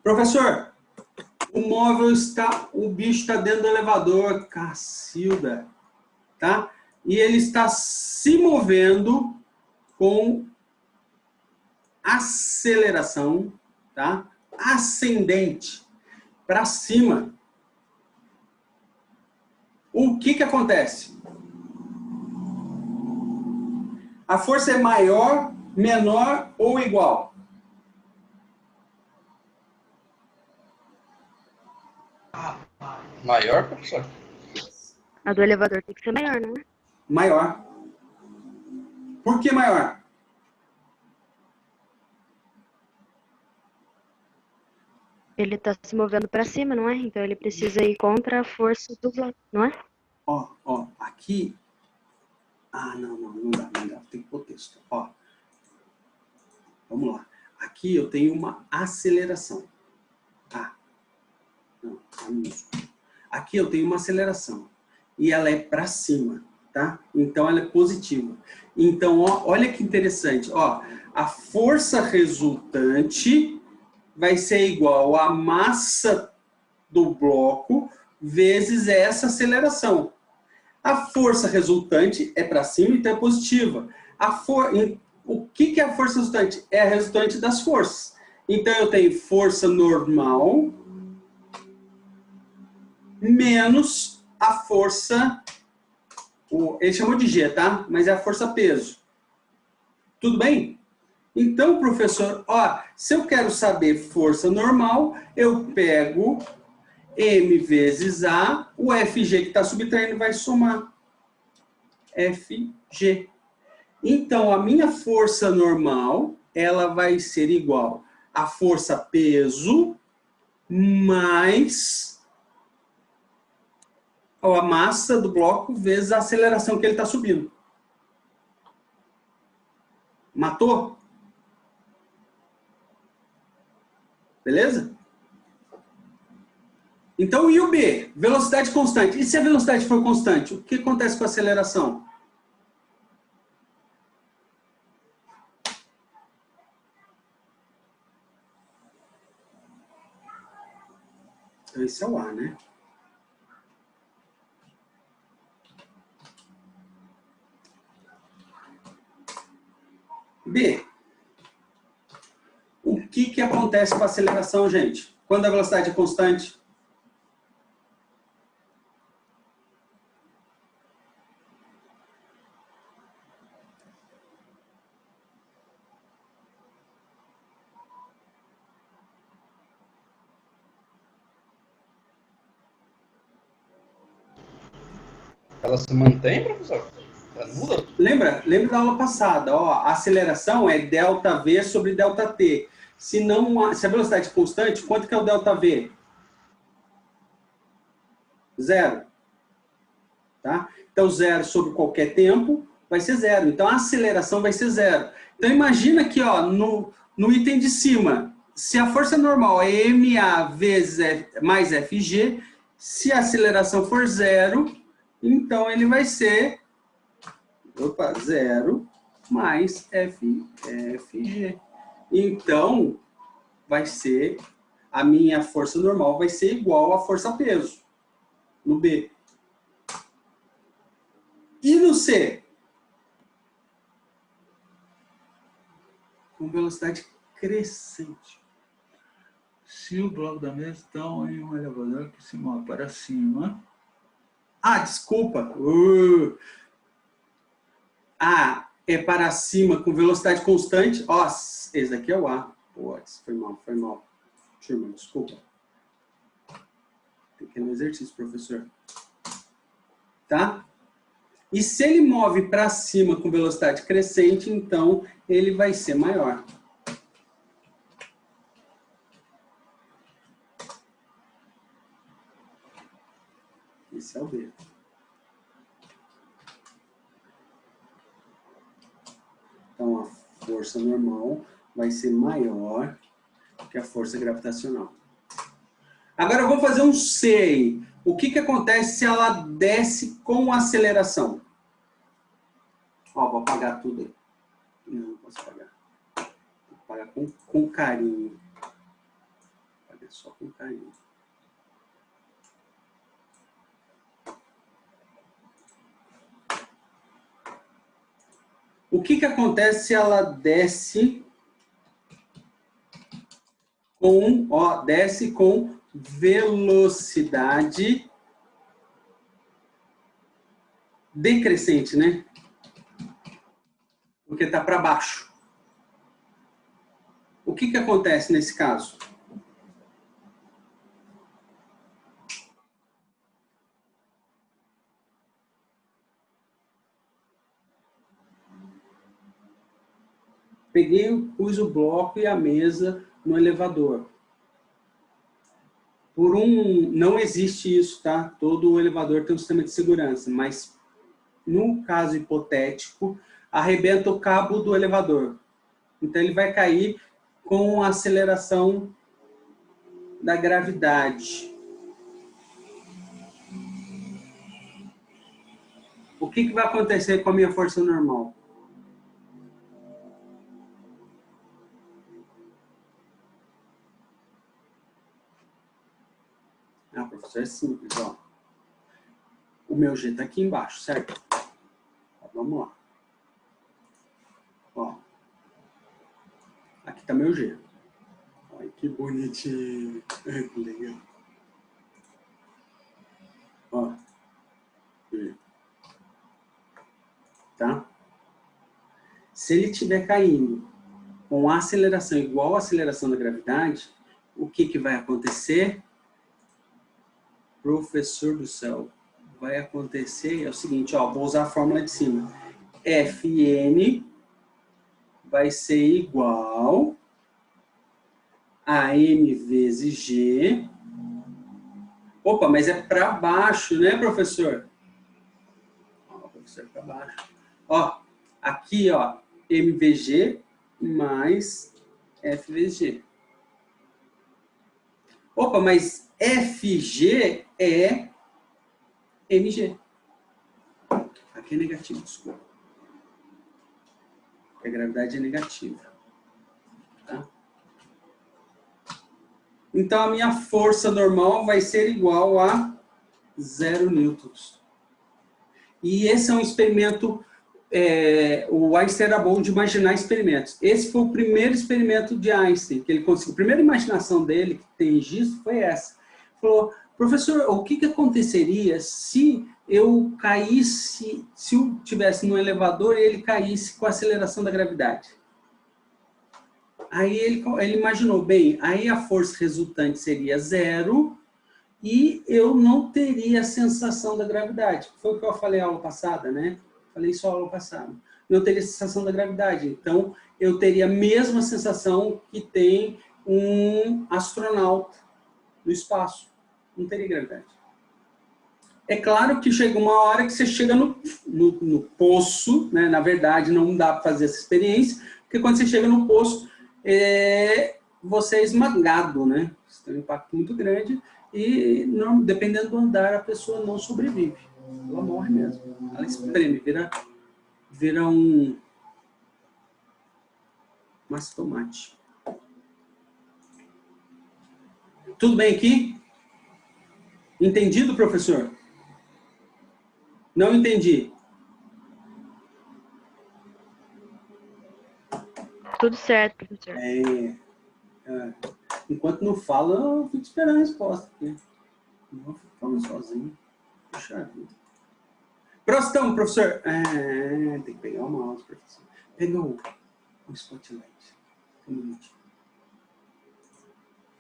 Speaker 1: Professor, o bicho está dentro do elevador, Cacilda, tá? E ele está se movendo com aceleração, tá? Ascendente, para cima. O que acontece? A força é maior, menor ou igual?
Speaker 3: Maior, professor?
Speaker 2: A do elevador tem que ser maior, não é?
Speaker 1: Maior. Por que maior?
Speaker 2: Ele está se movendo para cima, não é? Então ele precisa ir contra a força do bloco, não é?
Speaker 1: Ó, aqui... Ah, não dá. Tem que pôr texto. Ó, vamos lá. Aqui eu tenho uma aceleração. Tá? Não, aqui eu tenho uma aceleração. E ela é para cima, tá? Então ela é positiva. Então, ó, olha que interessante. Ó, a força resultante vai ser igual à massa do bloco vezes essa aceleração. A força resultante é para cima, então é positiva. O que é a força resultante? É a resultante das forças. Então eu tenho força normal menos a força... Ele chamou de G, tá? Mas é a força peso. Tudo bem? Então, professor, ó, se eu quero saber força normal, eu pego M vezes A, o FG que está subtraindo vai somar. FG. Então, a minha força normal, ela vai ser igual a força peso mais a massa do bloco vezes a aceleração que ele está subindo. Matou? Beleza? Então, e o B? Velocidade constante. E se a velocidade for constante, o que acontece com a aceleração? Então, esse é o A, né? B. O que acontece com a aceleração, gente? Quando a velocidade é constante?
Speaker 3: Ela se mantém, professor? Ela muda?
Speaker 1: Lembra da aula passada? Ó, a aceleração é ΔV sobre ΔT. Se a velocidade é constante, quanto que é o ΔV? 0. Tá? Então, 0 sobre qualquer tempo vai ser 0. Então, a aceleração vai ser 0. Então, imagina aqui, ó, no item de cima, se a força normal é MA vezes mais FG, se a aceleração for 0, então ele vai ser 0 mais FG. Então, vai ser, a minha força normal vai ser igual à força peso. no B. E no C? Com velocidade crescente.
Speaker 5: Se o bloco da mesa está em um elevador que se move para cima.
Speaker 1: Ah, desculpa. É para cima com velocidade constante. Ó, esse daqui é o A. Pô, foi mal. Turma, desculpa. Pequeno exercício, professor. Tá? E se ele move para cima com velocidade crescente, então ele vai ser maior. Esse é o B. Então, a força normal vai ser maior que a força gravitacional. Agora, eu vou fazer um C. O que acontece se ela desce com aceleração? Ó, vou apagar tudo aí. Não posso apagar. Vou apagar com carinho. Apagar só com carinho. O que acontece se ela desce com velocidade decrescente, né? Porque está para baixo. O que acontece nesse caso? Pus o bloco e a mesa no elevador. Não existe isso, tá? Todo elevador tem um sistema de segurança, mas no caso hipotético, arrebenta o cabo do elevador. Então ele vai cair com a aceleração da gravidade. O que vai acontecer com a minha força normal? Professor, é simples, ó. O meu G está aqui embaixo, certo? Vamos lá. Ó. Aqui está meu G. Olha que bonitinho. Que legal. Ó. G. Tá? Se ele estiver caindo com a aceleração igual à aceleração da gravidade, o que vai acontecer? Professor do céu, vai acontecer é o seguinte, ó, vou usar a fórmula de cima. Fn vai ser igual a m vezes g. Opa, mas é para baixo, né, professor? Ó, professor, para baixo. Ó, aqui, ó, m vezes g mais f vezes g. Opa, mas FG é MG. Aqui é negativo, desculpa. Porque a gravidade é negativa. Tá? Então, a minha força normal vai ser igual a 0 newtons. E esse é um experimento... o Einstein era bom de imaginar experimentos. Esse foi o primeiro experimento de Einstein, que ele conseguiu. A primeira imaginação dele, que tem registro, foi essa. Falou, professor, o que aconteceria se eu caísse, se eu estivesse no elevador e ele caísse com a aceleração da gravidade? Aí ele imaginou, bem, aí a força resultante seria 0 e eu não teria a sensação da gravidade. Foi o que eu falei na aula passada, né? Falei isso na aula passada. Não teria a sensação da gravidade. Então, eu teria a mesma sensação que tem um astronauta no espaço. Não teria gravidade. É claro que chega uma hora que você chega no poço, né? Na verdade, não dá para fazer essa experiência, porque quando você chega no poço, você é esmagado, né? Você tem um impacto muito grande e, não, dependendo do andar, a pessoa não sobrevive. Ela morre mesmo. Ela espreme, vira um mastomate. Tudo bem aqui? Entendido, professor? Não entendi.
Speaker 2: Tudo certo, professor.
Speaker 1: Enquanto não fala, eu fico esperando a resposta. Porque não vou ficar falando sozinho. Puxa vida. Próximo, professor. Tem que pegar o mouse, professor. Pega o spotlight. Um minutinho.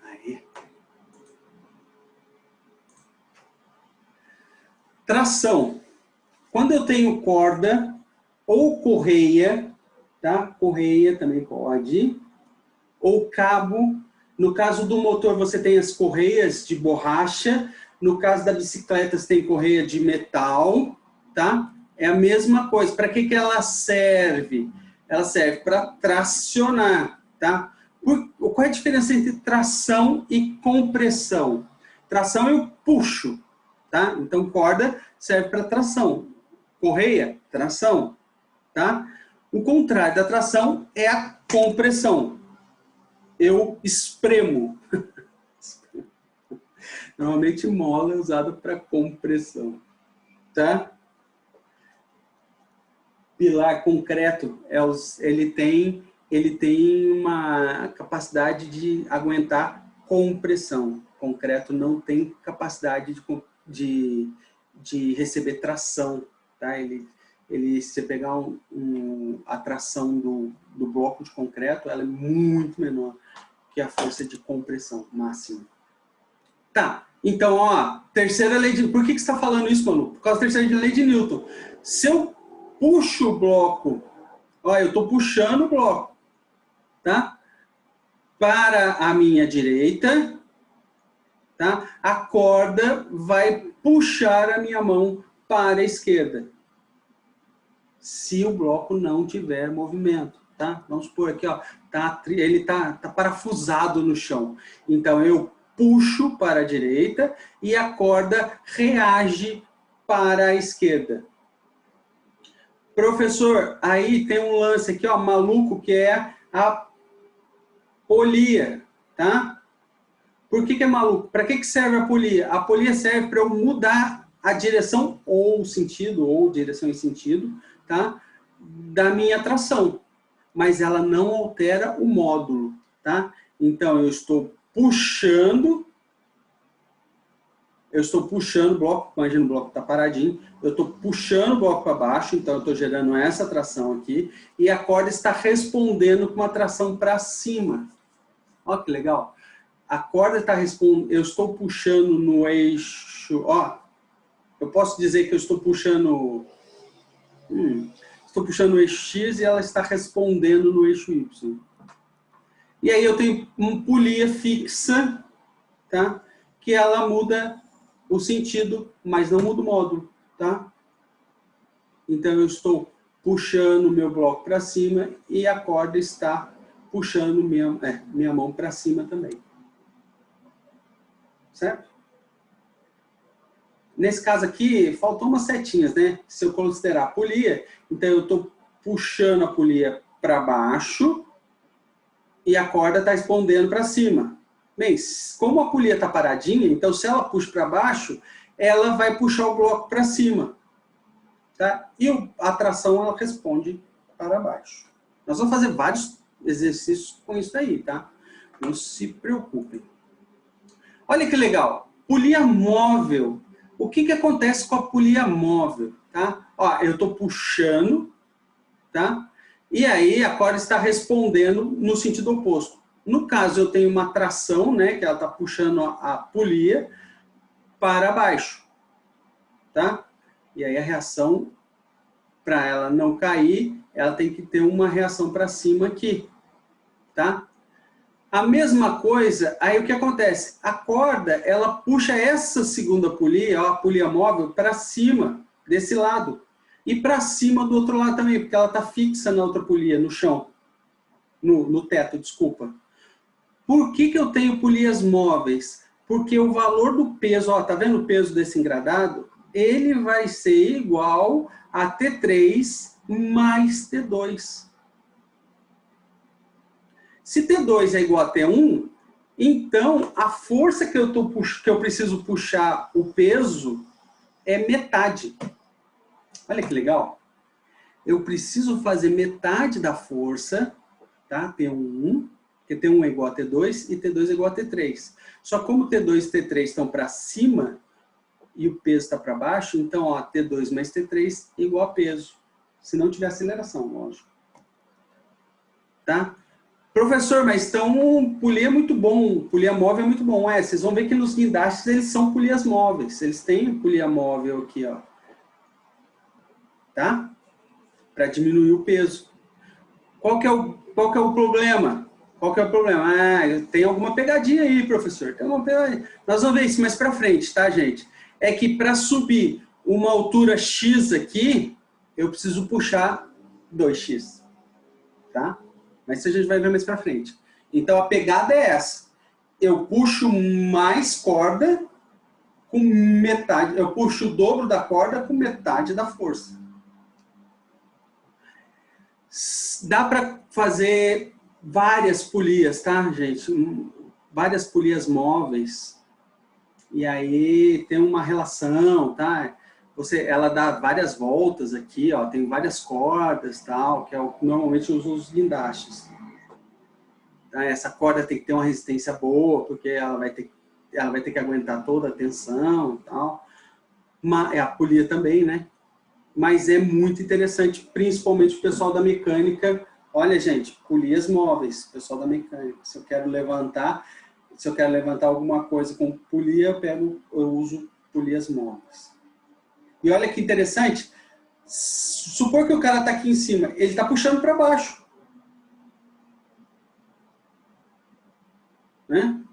Speaker 1: Aí. Tração. Quando eu tenho corda ou correia, tá? Correia também pode. Ou cabo. No caso do motor, você tem as correias de borracha. No caso da bicicleta, você tem correia de metal, tá? É a mesma coisa. Para que ela serve? Ela serve para tracionar, tá? Qual é a diferença entre tração e compressão? Tração eu puxo, tá? Então, corda serve para tração. Correia, tração, tá? O contrário da tração é a compressão. Eu espremo. Normalmente mola é usada para compressão, tá? Pilar concreto, ele tem uma capacidade de aguentar compressão. Concreto não tem capacidade de receber tração, tá? Se você pegar a tração do bloco de concreto, ela é muito menor que a força de compressão máxima. Tá, então, ó, terceira lei de... Por que você está falando isso, Manu? Por causa da terceira lei de Newton. Se eu puxo o bloco, ó, eu estou puxando o bloco, tá? Para a minha direita, tá? A corda vai puxar a minha mão para a esquerda. Se o bloco não tiver movimento, tá? Vamos supor aqui, ó, ele tá parafusado no chão. Então, eu puxo para a direita e a corda reage para a esquerda. Professor, aí tem um lance aqui, ó, maluco, que é a polia, tá? Por que é maluco? Para que serve a polia? A polia serve para eu mudar a direção ou sentido, ou direção e sentido, tá? Da minha tração. Mas ela não altera o módulo, tá? Então, eu estou puxando o bloco, imagina o bloco está paradinho, eu estou puxando o bloco para baixo, então eu estou gerando essa tração aqui, e a corda está respondendo com uma tração para cima. Olha que legal. A corda está respondendo, eu estou puxando no eixo, ó, eu posso dizer que eu estou puxando, no eixo X e ela está respondendo no eixo Y. E aí eu tenho uma polia fixa, tá? Que ela muda o sentido, mas não muda o módulo, tá? Então eu estou puxando o meu bloco para cima e a corda está puxando minha mão para cima também. Certo? Nesse caso aqui, faltou umas setinhas, né? Se eu considerar a polia, então eu estou puxando a polia para baixo e a corda está respondendo para cima. Bem, como a polia está paradinha, então se ela puxa para baixo, ela vai puxar o bloco para cima. Tá? E a tração, ela responde para baixo. Nós vamos fazer vários exercícios com isso aí, tá? Não se preocupem. Olha que legal. Polia móvel. O que acontece com a polia móvel? Tá? Ó, eu estou puxando, tá? E aí a corda está respondendo no sentido oposto. No caso, eu tenho uma tração, né, que ela está puxando a polia para baixo, tá? E aí a reação, para ela não cair, ela tem que ter uma reação para cima aqui, tá? A mesma coisa, aí o que acontece? A corda, ela puxa essa segunda polia, ó, a polia móvel, para cima, desse lado. E para cima do outro lado também, porque ela está fixa na outra polia, no chão. No teto, desculpa. Por que eu tenho polias móveis? Porque o valor do peso, ó, tá vendo o peso desse engradado? Ele vai ser igual a T3 mais T2. Se T2 é igual a T1, então a força que eu preciso puxar o peso é metade. Olha que legal. Eu preciso fazer metade da força, tá? T1, porque T1 é igual a T2 e T2 é igual a T3. Só como T2 e T3 estão para cima e o peso está para baixo, então, ó, T2 mais T3 é igual a peso. Se não tiver aceleração, lógico. Tá? Professor, mas então polia é muito bom, polia móvel é muito bom. É, vocês vão ver que nos guindastes eles são polias móveis. Eles têm polia móvel aqui, ó. Tá? Para diminuir o peso. Qual que é o problema? Qual que é o problema? Ah, tem alguma pegadinha aí, professor. Tem alguma pegadinha. Nós vamos ver isso mais para frente, tá, gente? É que para subir uma altura X aqui, eu preciso puxar 2x. Tá? Mas isso a gente vai ver mais para frente. Então, a pegada é essa. Eu puxo mais corda com metade. Eu puxo o dobro da corda com metade da força. Dá para fazer várias polias, tá, gente? Várias polias móveis. E aí tem uma relação, tá? Ela dá várias voltas aqui, ó, tem várias cordas, tal, que é o que normalmente usam os guindastes. Tá? Essa corda tem que ter uma resistência boa, porque ela vai ter que aguentar toda a tensão, tal. É a polia também, né? Mas é muito interessante, principalmente o pessoal da mecânica. Olha, gente, polias móveis, pessoal da mecânica. Se eu quero levantar alguma coisa com polia, eu uso polias móveis. E olha que interessante, supor que o cara está aqui em cima, ele está puxando para baixo. Né?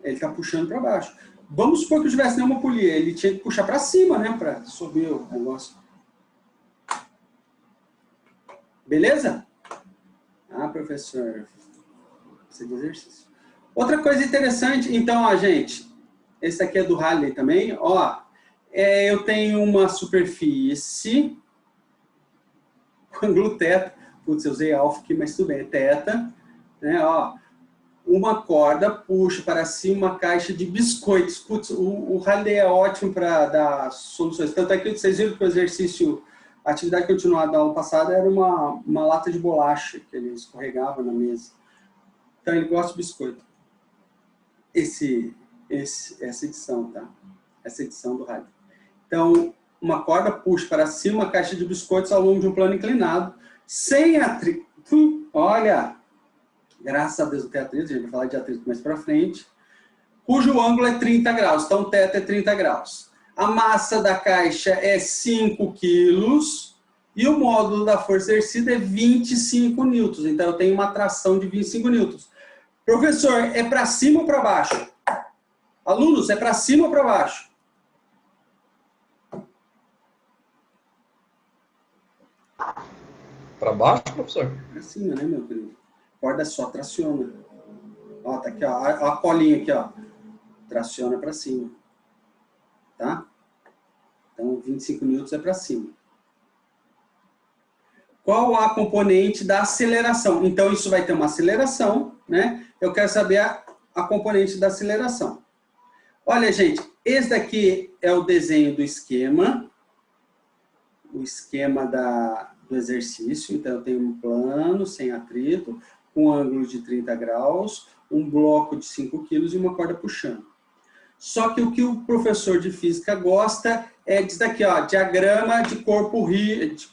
Speaker 1: Ele está puxando para baixo. Vamos supor que eu tivesse nenhuma polia, ele tinha que puxar para cima, né, para subir o negócio. Beleza? Ah, professor, precisa de exercício. Outra coisa interessante, então, ó, gente, esse aqui é do Halley também, ó. Eu tenho uma superfície, ângulo θ, putz, eu usei alfa aqui, mas tudo bem, é θ, né, ó, uma corda, puxa para cima uma caixa de biscoitos. Putz, o Halley é ótimo para dar soluções, tanto é que vocês viram que o exercício, a atividade continuada da aula passada era uma lata de bolacha, que ele escorregava na mesa. Então ele gosta de biscoito. Essa edição, tá? Essa edição do Halley. Então, uma corda puxa para cima uma caixa de biscoitos ao longo de um plano inclinado, sem atrito. Olha, graças a Deus não tem atrito, a gente vai falar de atrito mais para frente, cujo ângulo é 30 graus, então θ é 30 graus. A massa da caixa é 5 quilos e o módulo da força exercida é 25 newtons, então eu tenho uma tração de 25 newtons. Professor, é para cima ou para baixo? Alunos, é para cima ou para baixo?
Speaker 3: Para baixo, professor?
Speaker 1: Para cima, né, meu querido? Corda só traciona. Ó, tá aqui, ó. A colinha aqui, ó. Traciona para cima. Tá? Então, 25 newtons é para cima. Qual a componente da aceleração? Então, isso vai ter uma aceleração, né? Eu quero saber a componente da aceleração. Olha, gente, esse daqui é o desenho do esquema. O esquema do exercício. Então, eu tenho um plano sem atrito, com ângulo de 30 graus, um bloco de 5 quilos e uma corda puxando. Só que o que o professor de física gosta é disso daqui, ó, diagrama de corpo rígido.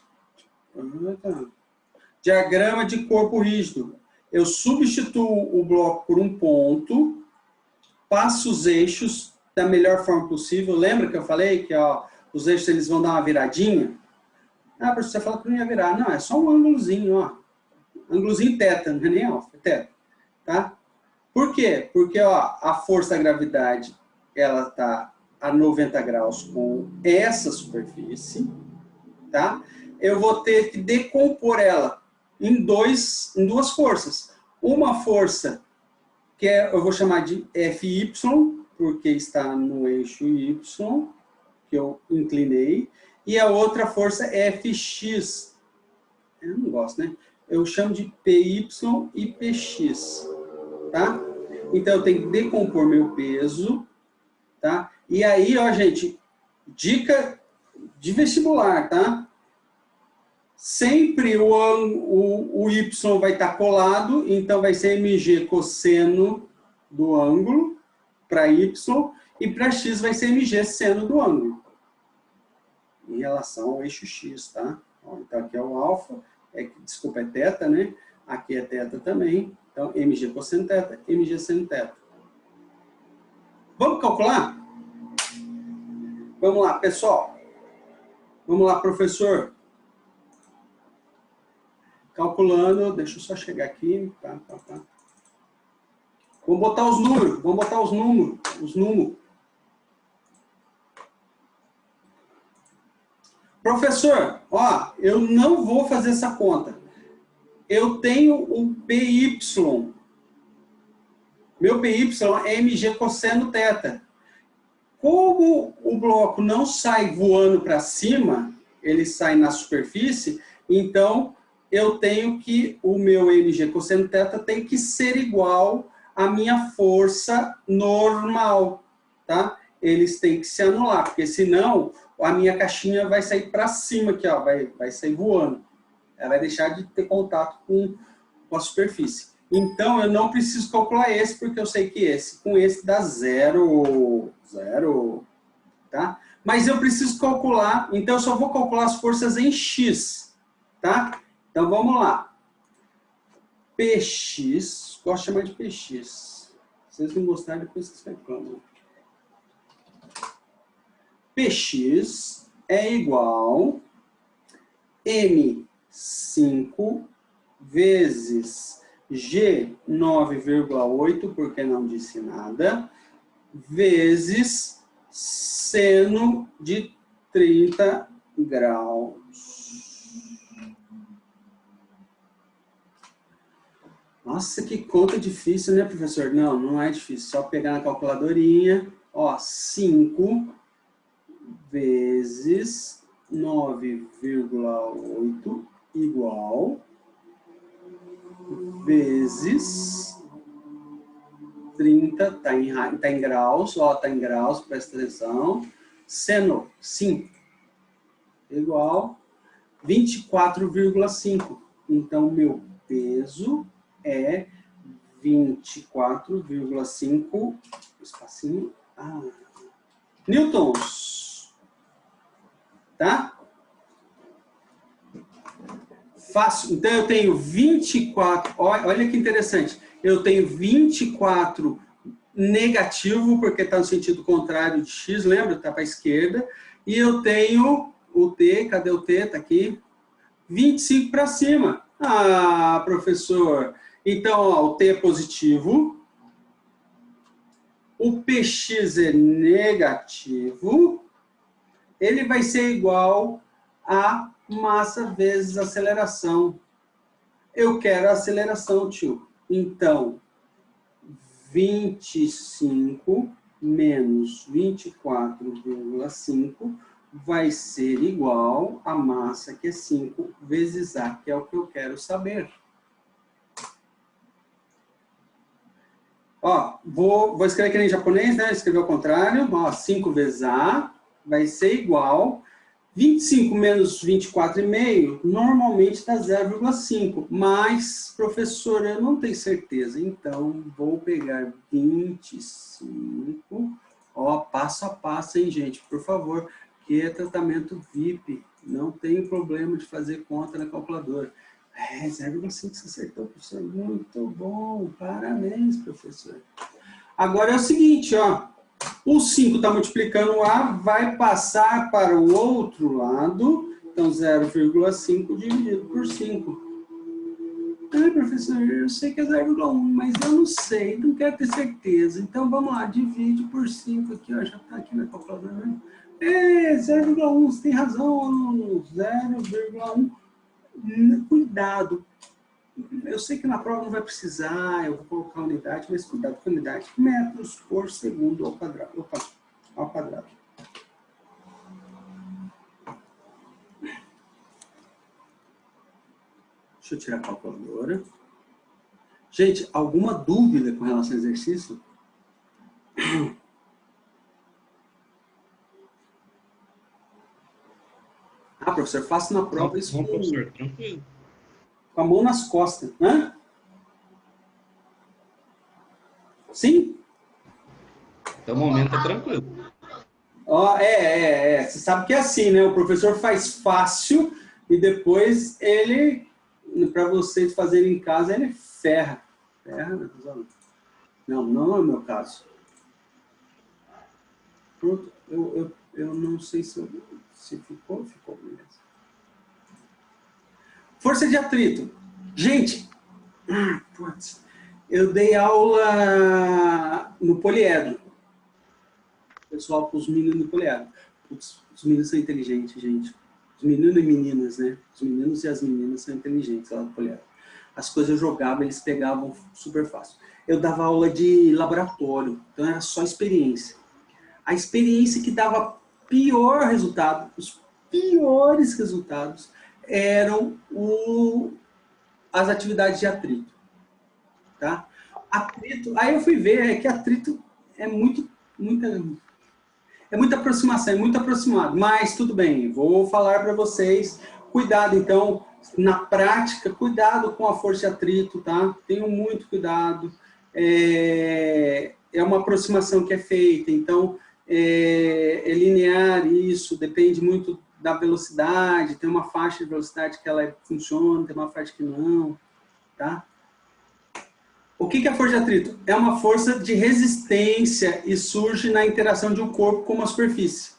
Speaker 1: Diagrama de corpo rígido. Eu substituo o bloco por um ponto, passo os eixos da melhor forma possível. Lembra que eu falei que, ó, os eixos eles vão dar uma viradinha? Ah, professor, você falou que não ia virar. Não, é só um ângulozinho, ó. Ângulozinho θ, não é nem alfa, é θ. Tá? Por quê? Porque, ó, a força da gravidade, ela tá a 90 graus com essa superfície, tá? Eu vou ter que decompor ela em duas forças. Uma força que eu vou chamar de Fy, porque está no eixo Y, que eu inclinei, e a outra força Fx. Eu não gosto, né? Eu chamo de Py e Px, tá? Então, eu tenho que decompor meu peso, tá? E aí, ó, gente, dica de vestibular, tá? Sempre o y vai estar colado, então vai ser mg cosseno do ângulo para y, e para x vai ser mg seno do ângulo, em relação ao eixo x, tá? Então aqui é o alfa, desculpa, é θ, né? Aqui é θ também, então mg cosseno θ, mg seno θ. Vamos calcular? Vamos lá, pessoal. Vamos lá, professor. Calculando, deixa eu só chegar aqui. Tá. Vamos botar os números, Professor, ó, eu não vou fazer essa conta. Eu tenho o PY. Meu PY é mg cosseno θ. Como o bloco não sai voando para cima, ele sai na superfície, então eu tenho que o meu mg cosseno θ tem que ser igual à minha força normal, tá? Eles têm que se anular, porque senão a minha caixinha vai sair para cima aqui, ó, vai sair voando. Ela vai deixar de ter contato com a superfície. Então eu não preciso calcular esse, porque eu sei que com esse dá 0, tá? Mas eu preciso calcular, então eu só vou calcular as forças em x, tá? Então vamos lá. Px, gosto de chamar de Px. Se vocês não gostarem, depois vocês reclamam. Px é igual M5 vezes G 9,8, porque não disse nada, vezes seno de 30 graus. Nossa, que conta difícil, né, professor? Não, não é difícil. Só pegar na calculadorinha. Ó, 5 vezes 9,8 igual vezes 30, tá em graus, ó, tá em graus, presta atenção. Seno, 5, igual 24,5. Então, meu peso é 24,5 espacinho, newtons. Tá? Fácil. Então, eu tenho 24, olha que interessante. Eu tenho 24 negativo, porque está no sentido contrário de x, lembra? Está para a esquerda. E eu tenho o t, cadê o t? Está aqui. 25 para cima. Ah, professor. Então, ó, o t é positivo. O px é negativo. Ele vai ser igual a massa vezes aceleração. Eu quero a aceleração, tio. Então, 25 menos 24,5 vai ser igual a massa, que é 5, vezes A, que é o que eu quero saber. Ó, vou escrever aqui em japonês, né? Escrever ao contrário. Ó, 5 vezes A vai ser igual 25 menos 24,5 normalmente dá 0,5. Mas, professor, eu não tenho certeza. Então, vou pegar 25. Ó, passo a passo, hein, gente? Por favor, que é tratamento VIP. Não tem problema de fazer conta na calculadora. 0,5 você acertou, professor. Muito bom. Parabéns, professor. Agora é o seguinte, ó. O 5 está multiplicando o A, vai passar para o outro lado. Então, 0,5 dividido por 5. Ah, professor, eu sei que é 0,1, mas eu não sei, não quero ter certeza. Então, vamos lá, divide por 5 aqui, ó, já está aqui na calculadora. 0,1, você tem razão, aluno. 0,1. Cuidado. Eu sei que na prova não vai precisar, eu vou colocar unidade, mas cuidado com a unidade. Metros por segundo ao quadrado. Opa, ao quadrado. Deixa eu tirar a calculadora. Gente, alguma dúvida com relação ao exercício? professor, faço na prova isso
Speaker 3: Não, professor, tranquilo.
Speaker 1: com a mão nas costas. Hã? Sim?
Speaker 3: Até o momento é tranquilo.
Speaker 1: Ó, você sabe que é assim, né? O professor faz fácil e depois ele, para vocês fazerem em casa, ele ferra. Ferra, né? Não é o meu caso. Pronto, eu não sei se ficou, beleza. Força de atrito. Gente, putz, eu dei aula no poliedro. Pessoal, para os meninos do poliedro. Putz, os meninos são inteligentes, gente. Os meninos e meninas, né? Os meninos e as meninas são inteligentes lá do poliedro. As coisas eu jogava, eles pegavam super fácil. Eu dava aula de laboratório, então era só experiência. A experiência que dava pior resultado, os piores resultados, eram as atividades de atrito. Tá? Atrito, aí eu fui ver que atrito é muita aproximação, é muito aproximado, mas tudo bem, vou falar para vocês, cuidado então, na prática, cuidado com a força de atrito, tá? Tenham muito cuidado, é uma aproximação que é feita, então é linear isso, depende muito da velocidade, tem uma faixa de velocidade que ela funciona, tem uma faixa que não, tá? O que é a força de atrito? É uma força de resistência e surge na interação de um corpo com uma superfície.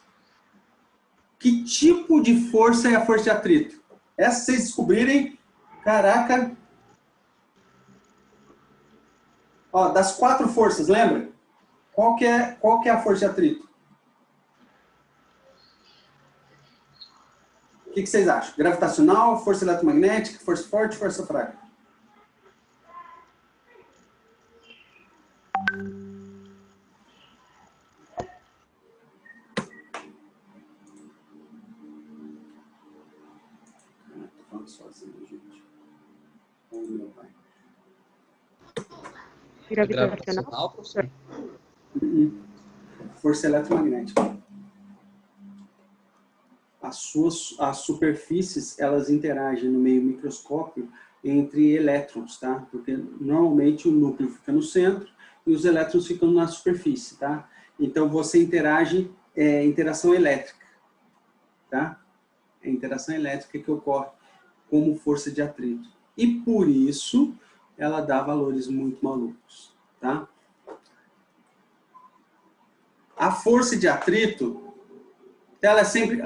Speaker 1: Que tipo de força é a força de atrito? Essa vocês descobrirem, caraca. Ó, das 4 forças, lembra? Qual que é a força de atrito? O que vocês acham? Gravitacional, força eletromagnética, força forte, força fraca? Estou falando sozinho, gente. Oh, meu pai.
Speaker 2: Gravitacional?
Speaker 3: Professor?
Speaker 1: Força eletromagnética. As superfícies, elas interagem no meio microscópio entre elétrons, tá? Porque normalmente o núcleo fica no centro e os elétrons ficam na superfície, tá? Então você interage, interação elétrica, tá? É a interação elétrica que ocorre como força de atrito. E por isso ela dá valores muito malucos, tá? A força de atrito, ela é sempre...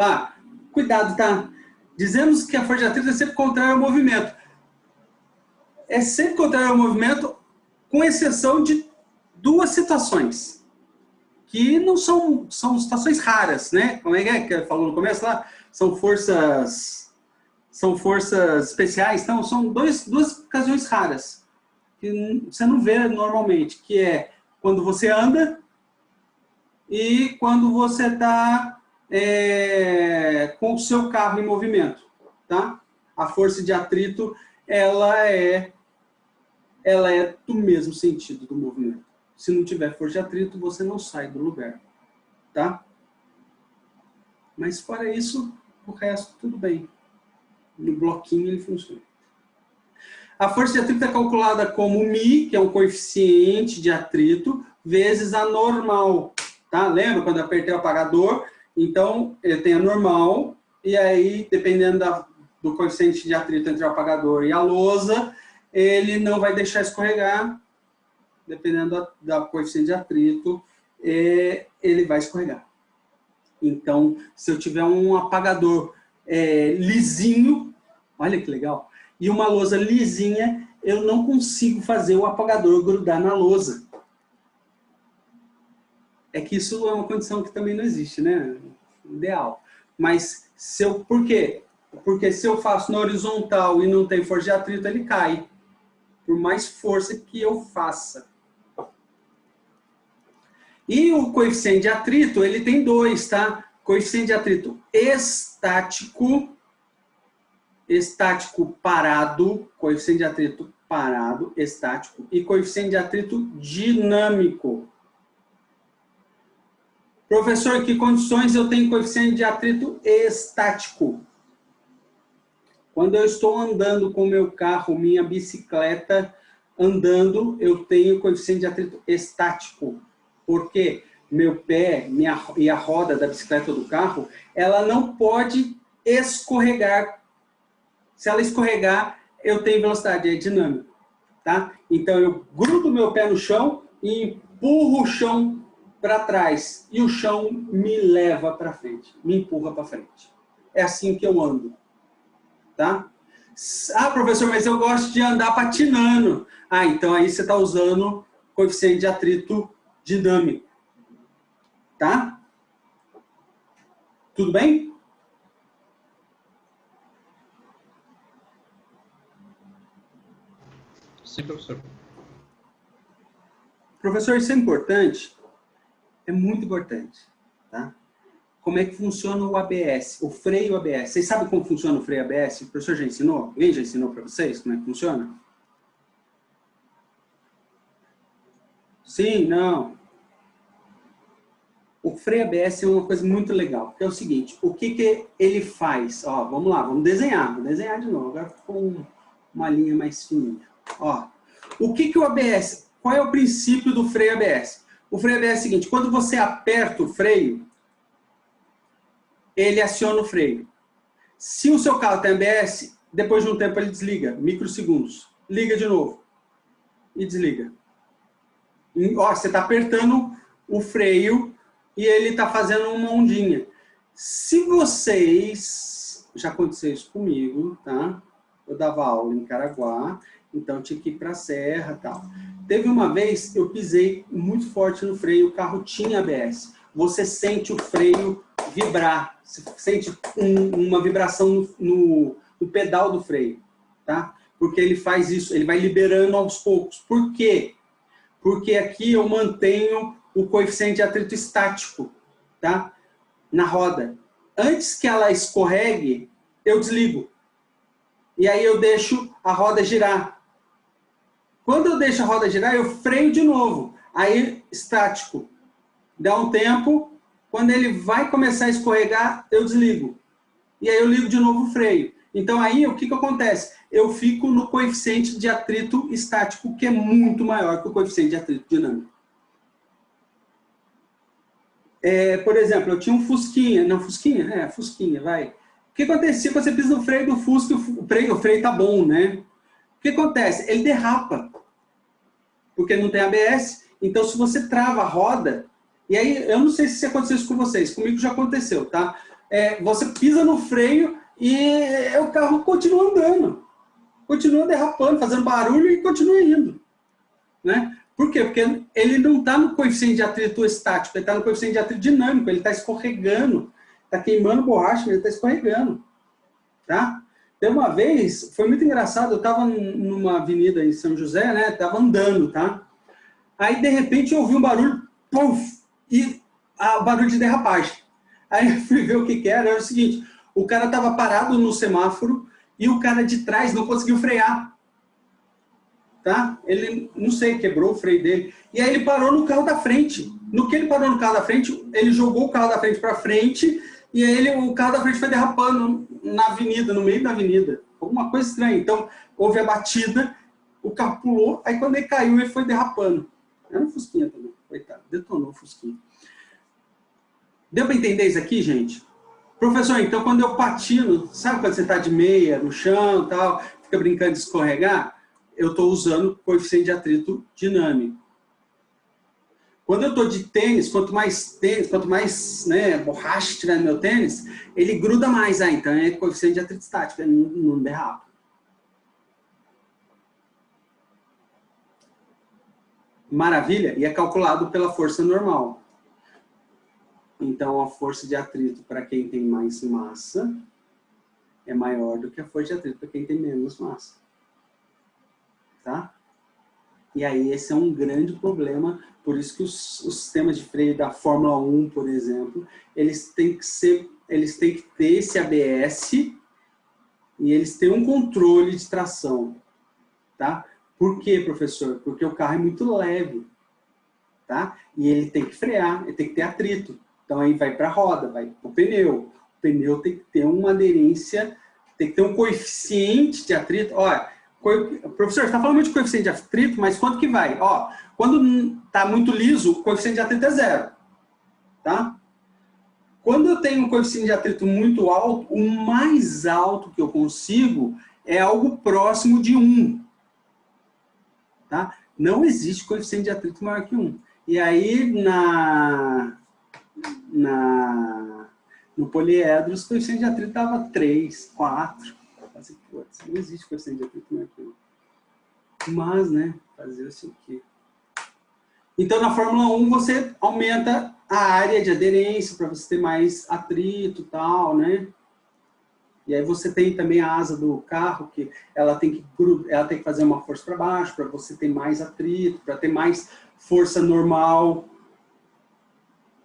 Speaker 1: cuidado, tá? Dizemos que a força de atrito é sempre contrária ao movimento. É sempre contrário ao movimento, com exceção de 2 situações, que não são situações raras, né? Como é que falou no começo lá? São forças especiais, então são duas ocasiões raras, que você não vê normalmente, que é quando você anda e quando você está com o seu carro em movimento, tá? A força de atrito, ela é do mesmo sentido do movimento. Se não tiver força de atrito, você não sai do lugar, tá? Mas fora isso, o resto tudo bem. No bloquinho ele funciona. A força de atrito é calculada como μ, que é um coeficiente de atrito, vezes a normal, tá? Lembra quando eu apertei o apagador? Então, ele tem a normal, e aí, dependendo do coeficiente de atrito entre o apagador e a lousa, ele não vai deixar escorregar, dependendo da coeficiente de atrito, ele vai escorregar. Então, se eu tiver um apagador lisinho, olha que legal, e uma lousa lisinha, eu não consigo fazer o apagador grudar na lousa. É que isso é uma condição que também não existe, né? Ideal. Mas, por quê? Porque se eu faço na horizontal e não tem força de atrito, ele cai. Por mais força que eu faça. E o coeficiente de atrito, ele tem 2, tá? Coeficiente de atrito estático parado, coeficiente de atrito parado, estático, e coeficiente de atrito dinâmico. Professor, que condições eu tenho coeficiente de atrito estático? Quando eu estou andando com o meu carro, minha bicicleta andando, eu tenho coeficiente de atrito estático. Porque meu pé e a roda da bicicleta ou do carro, ela não pode escorregar. Se ela escorregar, eu tenho velocidade, é dinâmico. Tá? Então eu grudo meu pé no chão e empurro o chão para trás. E o chão me leva para frente, me empurra para frente. É assim que eu ando. Tá? Ah, professor, mas eu gosto de andar patinando. Ah, então aí você está usando coeficiente de atrito dinâmico. Tá? Tudo bem?
Speaker 3: Sim, professor.
Speaker 1: Professor, isso é importante? É muito importante. Tá? Como é que funciona o ABS, o freio ABS. Vocês sabem como funciona o freio ABS? O professor já ensinou? Alguém já ensinou para vocês como é que funciona? Sim, não. O freio ABS é uma coisa muito legal, porque é o seguinte, o que, que ele faz? Ó, vamos lá, vamos desenhar de novo, agora com uma linha mais fininha. Ó, o que, que o ABS, qual é o princípio do freio ABS? O freio ABS é o seguinte, quando você aperta o freio, ele aciona o freio. Se o seu carro tem ABS, depois de um tempo ele desliga, microsegundos. Liga de novo e desliga. E, ó, você está apertando o freio e ele está fazendo uma ondinha. Se vocês... Já aconteceu isso comigo, tá? Eu dava aula em Caraguá, então tinha que ir para a serra e tal. Teve uma vez, eu pisei muito forte no freio, o carro tinha ABS. Você sente o freio vibrar, você sente uma vibração no pedal do freio, tá? Porque ele faz isso, ele vai liberando aos poucos. Por quê? Porque aqui eu mantenho o coeficiente de atrito estático, tá? Na roda. Antes que ela escorregue, eu desligo. E aí eu deixo a roda girar. Quando eu deixo a roda girar, eu freio de novo. Aí, estático. Dá um tempo, quando ele vai começar a escorregar, eu desligo. E aí eu ligo de novo o freio. Então aí, o que, que acontece? Eu fico no coeficiente de atrito estático, que é muito maior que o coeficiente de atrito dinâmico. Por exemplo, eu tinha um Fusquinha. Não, Fusquinha? É, Fusquinha, vai. O que acontecia quando você pisa no freio do Fusca? O freio tá bom, né? O que acontece? Ele derrapa. Porque não tem ABS. Então, se você trava a roda... E aí, eu não sei se aconteceu isso com vocês. Comigo já aconteceu, tá? Você pisa no freio e o carro continua andando. Continua derrapando, fazendo barulho e continua indo. Né? Por quê? Porque ele não está no coeficiente de atrito estático, ele está no coeficiente de atrito dinâmico, ele está escorregando, está queimando borracha, ele está escorregando. Tá? Tem uma vez, foi muito engraçado, eu estava numa avenida em São José, né? Estava andando, tá? Aí, de repente, eu ouvi um barulho, puf, e barulho de derrapagem. Aí eu fui ver o que era o seguinte, o cara estava parado no semáforo e o cara de trás não conseguiu frear. Tá? Ele, não sei, quebrou o freio dele. E aí ele parou no carro da frente. No que ele parou no carro da frente, ele jogou o carro da frente para frente e aí o carro da frente foi derrapando na avenida, no meio da avenida. Alguma coisa estranha. Então, houve a batida, o carro pulou, aí quando ele caiu, ele foi derrapando. Era um Fusquinha também, coitado. Detonou o Fusquinha. Deu para entender isso aqui, gente? Professor, então quando eu patino, sabe quando você está de meia no chão e tal, fica brincando de escorregar? Eu estou usando coeficiente de atrito dinâmico. Quando eu estou de tênis, quanto mais borracha tiver no meu tênis, ele gruda mais. Então é coeficiente de atrito estático, ele não derrapa. Maravilha? E é calculado pela força normal. Então a força de atrito para quem tem mais massa é maior do que a força de atrito para quem tem menos massa. Tá? E aí esse é um grande problema, por isso que os sistemas de freio da Fórmula 1, por exemplo, eles têm que ter esse ABS e eles têm um controle de tração. Tá? Por quê, professor? Porque o carro é muito leve. Tá? E ele tem que frear, ele tem que ter atrito. Então aí vai para a roda, vai para o pneu. O pneu tem que ter uma aderência, Tem que ter um coeficiente de atrito. Olha, professor, você está falando muito de coeficiente de atrito, mas quanto que vai? Ó, quando está muito liso, o coeficiente de atrito é 0. Tá? Quando eu tenho um coeficiente de atrito muito alto, o mais alto que eu consigo é algo próximo de 1. Tá? Não existe coeficiente de atrito maior que 1. E aí, no poliedro, o coeficiente de atrito estava 3, 4. Não existe coeficiente de atrito maior que 1. Mas, né, fazer isso aqui. Então, na Fórmula 1, você aumenta a área de aderência para você ter mais atrito e tal, né? E aí você tem também a asa do carro, que ela tem que fazer uma força para baixo, para você ter mais atrito, para ter mais força normal,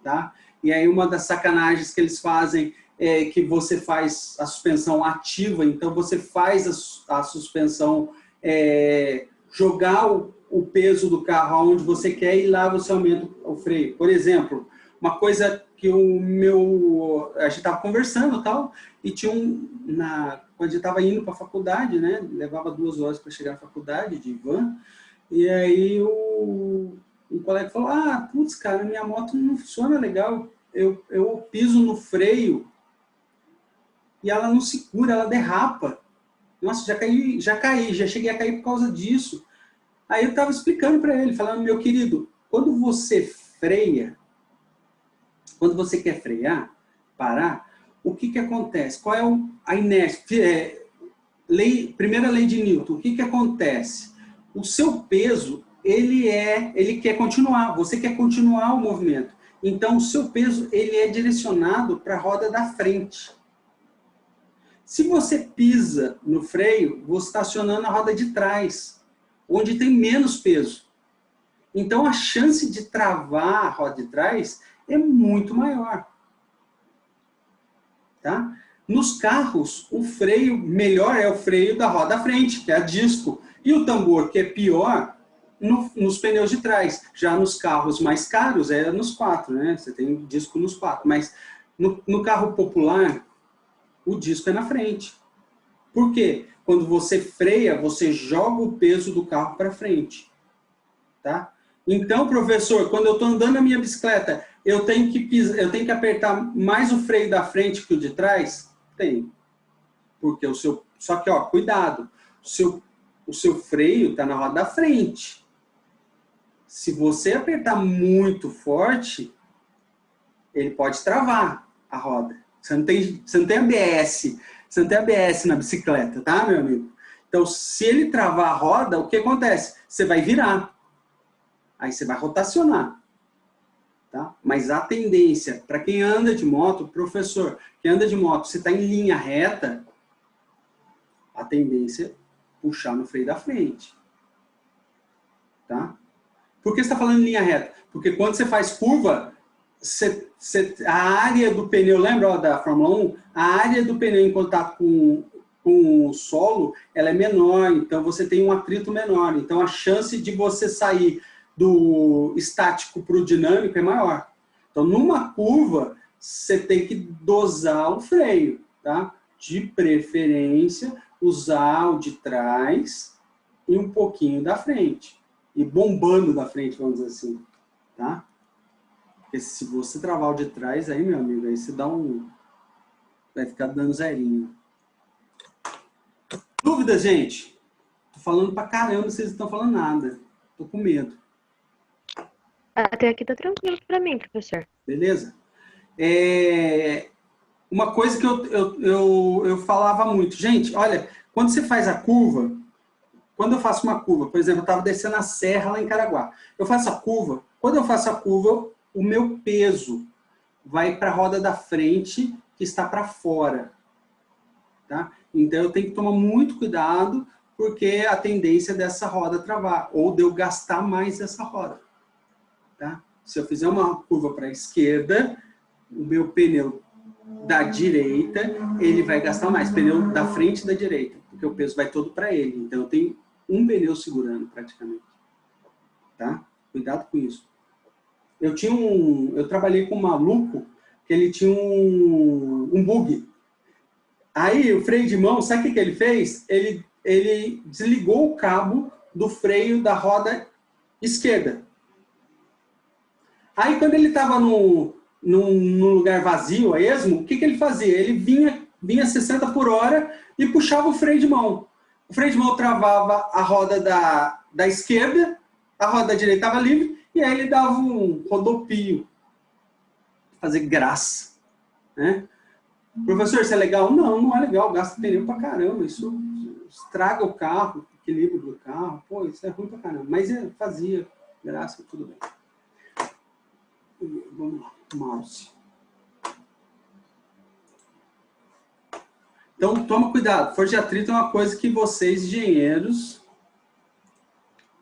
Speaker 1: tá? E aí uma das sacanagens que eles fazem é que você faz a suspensão ativa, então você faz a suspensão jogar o peso do carro aonde você quer e lá você aumenta o freio. Por exemplo, uma coisa que a gente estava conversando e tal, e tinha quando eu estava indo para a faculdade, né, levava 2 horas para chegar à faculdade de van, e aí um colega falou, putz, cara, minha moto não funciona legal, eu piso no freio e ela não segura, ela derrapa. Nossa, já cheguei a cair por causa disso. Aí eu estava explicando para ele, falando, meu querido, quando você freia, quando você quer frear, parar, o que acontece? Qual é a inércia? Primeira lei de Newton, o que acontece? O seu peso, ele quer continuar, você quer continuar o movimento. Então, o seu peso, ele é direcionado para a roda da frente. Se você pisa no freio, você está acionando a roda de trás, onde tem menos peso. Então, a chance de travar a roda de trás é muito maior. Tá? Nos carros, o freio melhor é o freio da roda da frente, que é a disco. E o tambor, que é pior, nos pneus de trás. Já nos carros mais caros, é nos 4, né? Você tem disco nos 4. Mas no carro popular, o disco é na frente. Por quê? Quando você freia, você joga o peso do carro para frente. Tá? Então, professor, quando eu estou andando na minha bicicleta, eu tenho que apertar mais o freio da frente que o de trás? Tem. Porque só que, ó, cuidado, o seu freio está na roda da frente. Se você apertar muito forte, ele pode travar a roda. Você não tem ABS. Você não tem ABS na bicicleta, tá, meu amigo? Então, se ele travar a roda, o que acontece? Você vai virar. Aí você vai rotacionar. Tá? Mas a tendência, para quem anda de moto, professor, quem anda de moto, você está em linha reta, a tendência é puxar no freio da frente. Tá? Por que você está falando em linha reta? Porque quando você faz curva, a área do pneu, lembra da Fórmula 1? A área do pneu em contato com o solo, ela é menor, então você tem um atrito menor. Então a chance de você sair do estático para o dinâmico é maior. Então numa curva, você tem que dosar o freio, tá? De preferência, usar o de trás e um pouquinho da frente. E bombando da frente, vamos dizer assim, tá? Porque se você travar o de trás, aí, meu amigo, aí você vai ficar dando zerinho. Dúvidas, gente? Tô falando pra caramba, vocês não estão falando nada. Tô com medo.
Speaker 2: Até aqui tá tranquilo pra mim, professor.
Speaker 1: Beleza? Uma coisa que eu falava muito. Gente, olha, quando você faz a curva, quando eu faço uma curva, por exemplo, eu estava descendo a serra lá em Caraguá. Eu faço a curva, quando eu faço a curva, o meu peso vai para a roda da frente, que está para fora. Tá? Então, eu tenho que tomar muito cuidado, porque a tendência dessa roda travar, ou de eu gastar mais essa roda. Tá? Se eu fizer uma curva para a esquerda, o meu pneu da direita, ele vai gastar mais. Pneu da frente e da direita, porque o peso vai todo para ele. Então, eu tenho um pneu segurando, praticamente. Tá? Cuidado com isso. Eu trabalhei com um maluco que ele tinha um bug. Aí o freio de mão, sabe o que ele fez? Ele desligou o cabo do freio da roda esquerda. Aí quando ele estava num lugar vazio, a esmo, o que ele fazia? Ele vinha 60 por hora e puxava o freio de mão. O freio de mão travava a roda da esquerda, a roda da direita estava livre, e aí ele dava um rodopio. Fazer graça. Né? Professor, isso é legal? Não, não é legal. Gasta pneu pra caramba. Isso estraga o carro, o equilíbrio do carro. Pô, isso é ruim pra caramba. Mas fazia graça, tudo bem. Vamos lá, mouse. Então, toma cuidado. Força de atrito é uma coisa que vocês, engenheiros,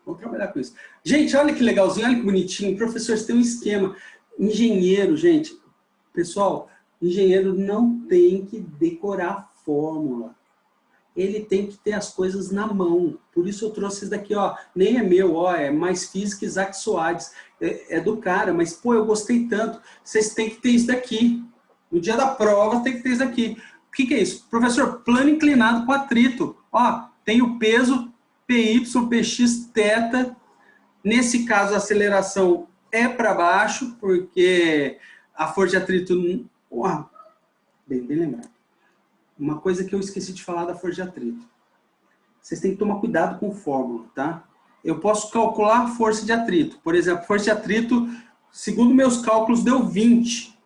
Speaker 1: vão trabalhar com isso. Gente, olha que legalzinho, olha que bonitinho. Professor, você tem um esquema. Engenheiro, gente, pessoal, engenheiro não tem que decorar fórmula. Ele tem que ter as coisas na mão. Por isso eu trouxe isso daqui, ó. Nem é meu, ó, é Mais Física Isaac Soares. É do cara, mas, pô, eu gostei tanto. Vocês têm que ter isso daqui. No dia da prova tem que ter isso daqui. O que é isso? Professor, plano inclinado com atrito. Ó, tem o peso PY, PX, θ. Nesse caso, a aceleração é para baixo, porque a força de atrito... Ó, bem lembrado. Uma coisa que eu esqueci de falar da força de atrito. Vocês têm que tomar cuidado com fórmula, tá? Eu posso calcular a força de atrito. Por exemplo, força de atrito, segundo meus cálculos, deu 20.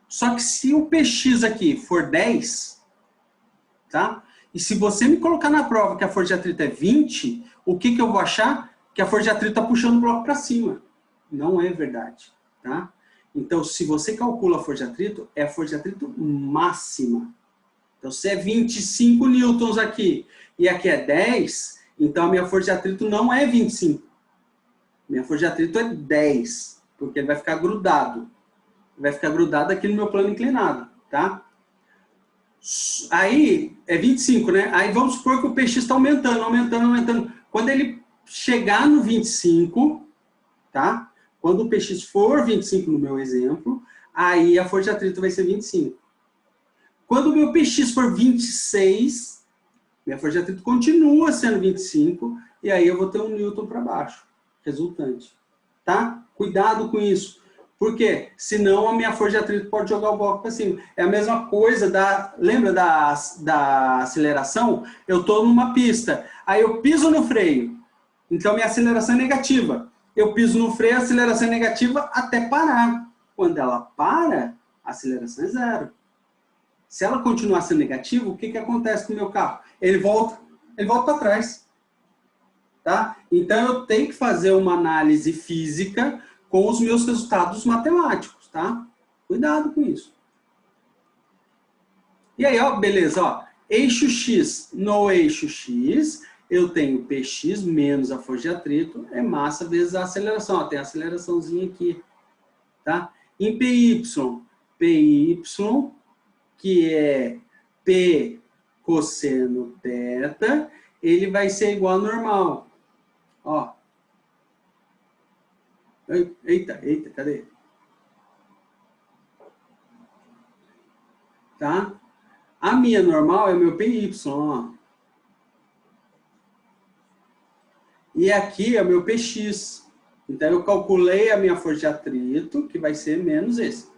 Speaker 1: Só que se o PX aqui for 10, tá? E se você me colocar na prova que a força de atrito é 20, o que eu vou achar? Que a força de atrito está puxando o bloco para cima. Não é verdade, tá? Então, se você calcula a força de atrito, é a força de atrito máxima. Então, se é 25 newtons aqui e aqui é 10, então a minha força de atrito não é 25. Minha força de atrito é 10, porque ele vai ficar grudado. Vai ficar grudado aqui no meu plano inclinado, tá? Aí, é 25, né? Aí vamos supor que o PX está aumentando. Quando ele chegar no 25, tá? Quando o PX for 25 no meu exemplo, aí a força de atrito vai ser 25. Quando o meu PX for 26, minha força de atrito continua sendo 25, e aí eu vou ter um newton para baixo, resultante. Tá? Cuidado com isso. Por quê? Senão a minha força de atrito pode jogar o bloco para cima. É a mesma coisa lembra da aceleração? Eu estou numa pista, aí eu piso no freio, então minha aceleração é negativa. Eu piso no freio, a aceleração é negativa até parar. Quando ela para, a aceleração é zero. Se ela continuar sendo negativa, o que acontece com o meu carro? Ele volta para trás. Tá? Então, eu tenho que fazer uma análise física com os meus resultados matemáticos. Tá? Cuidado com isso. E aí, ó, beleza. Ó, eixo X. No eixo X, eu tenho Px menos a força de atrito, é massa vezes a aceleração. Ó, tem a aceleraçãozinha aqui. Tá? Em Py, que é P cosseno θ, ele vai ser igual ao normal. Ó. Eita, cadê? Tá? A minha normal é o meu PY, ó. E aqui é o meu PX. Então, eu calculei a minha força de atrito, que vai ser menos esse.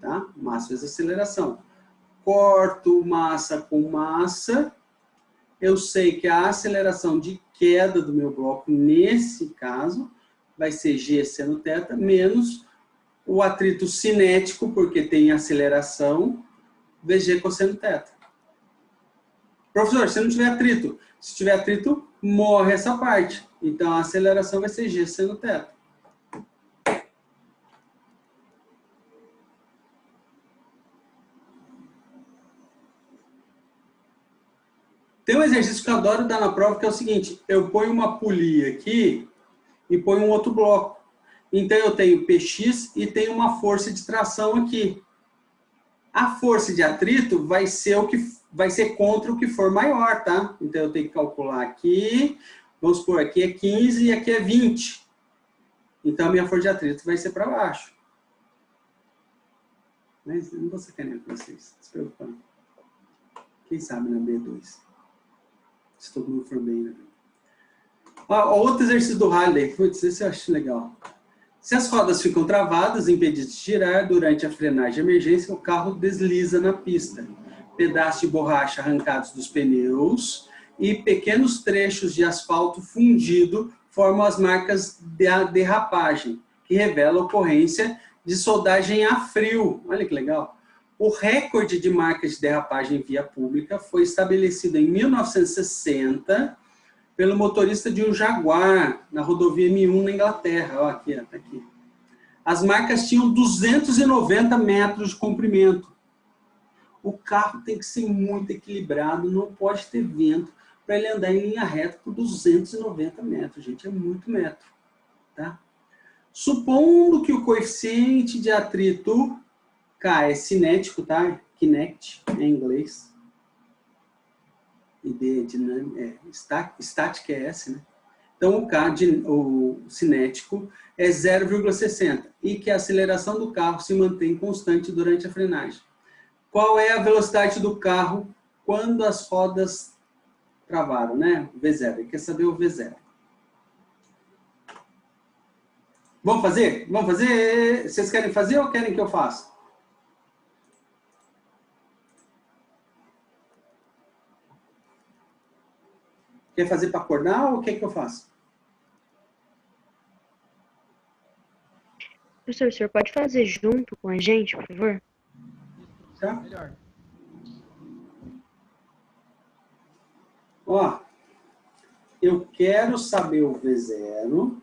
Speaker 1: Tá? Massa vezes aceleração. Corto massa com massa. Eu sei que a aceleração de queda do meu bloco, nesse caso, vai ser G seno θ, menos o atrito cinético, porque tem aceleração, VG cosseno θ. Professor, se não tiver atrito, se tiver atrito, morre essa parte. Então, a aceleração vai ser G seno θ. Tem um exercício que eu adoro dar na prova, que é o seguinte: eu ponho uma polia aqui e ponho um outro bloco. Então, eu tenho Px e tenho uma força de tração aqui. A força de atrito vai ser contra o que for maior, tá? Então, eu tenho que calcular aqui. Vamos supor, aqui é 15 e aqui é 20. Então, a minha força de atrito vai ser para baixo. Mas eu não vou sacanear com vocês, não se preocupem. Quem sabe na B2. Se todo mundo for bem, né? Outro exercício do Halley. Putz, esse eu acho legal. Se as rodas ficam travadas, impedidas de girar durante a frenagem de emergência, o carro desliza na pista. Pedaços de borracha arrancados dos pneus e pequenos trechos de asfalto fundido formam as marcas da derrapagem, que revela a ocorrência de soldagem a frio. Olha que legal. O recorde de marcas de derrapagem em via pública foi estabelecido em 1960 pelo motorista de um Jaguar na rodovia M1 na Inglaterra. Ó, aqui, tá aqui. As marcas tinham 290 metros de comprimento. O carro tem que ser muito equilibrado, não pode ter vento para ele andar em linha reta por 290 metros, gente, é muito metro, tá? Supondo que o coeficiente de atrito K é cinético, tá? Kinect em inglês. E D estática é S, né? Então o K, o cinético, é 0,60 e que a aceleração do carro se mantém constante durante a frenagem. Qual é a velocidade do carro quando as rodas travaram, né? V0. Ele quer saber o V0. Vamos fazer? Vamos fazer? Vocês querem fazer ou querem que eu faça? Quer fazer para acordar ou quer que eu faça?
Speaker 2: Professor, o senhor pode fazer junto com a gente, por favor?
Speaker 1: Tá?
Speaker 4: Melhor.
Speaker 1: Ó, eu quero saber o V0.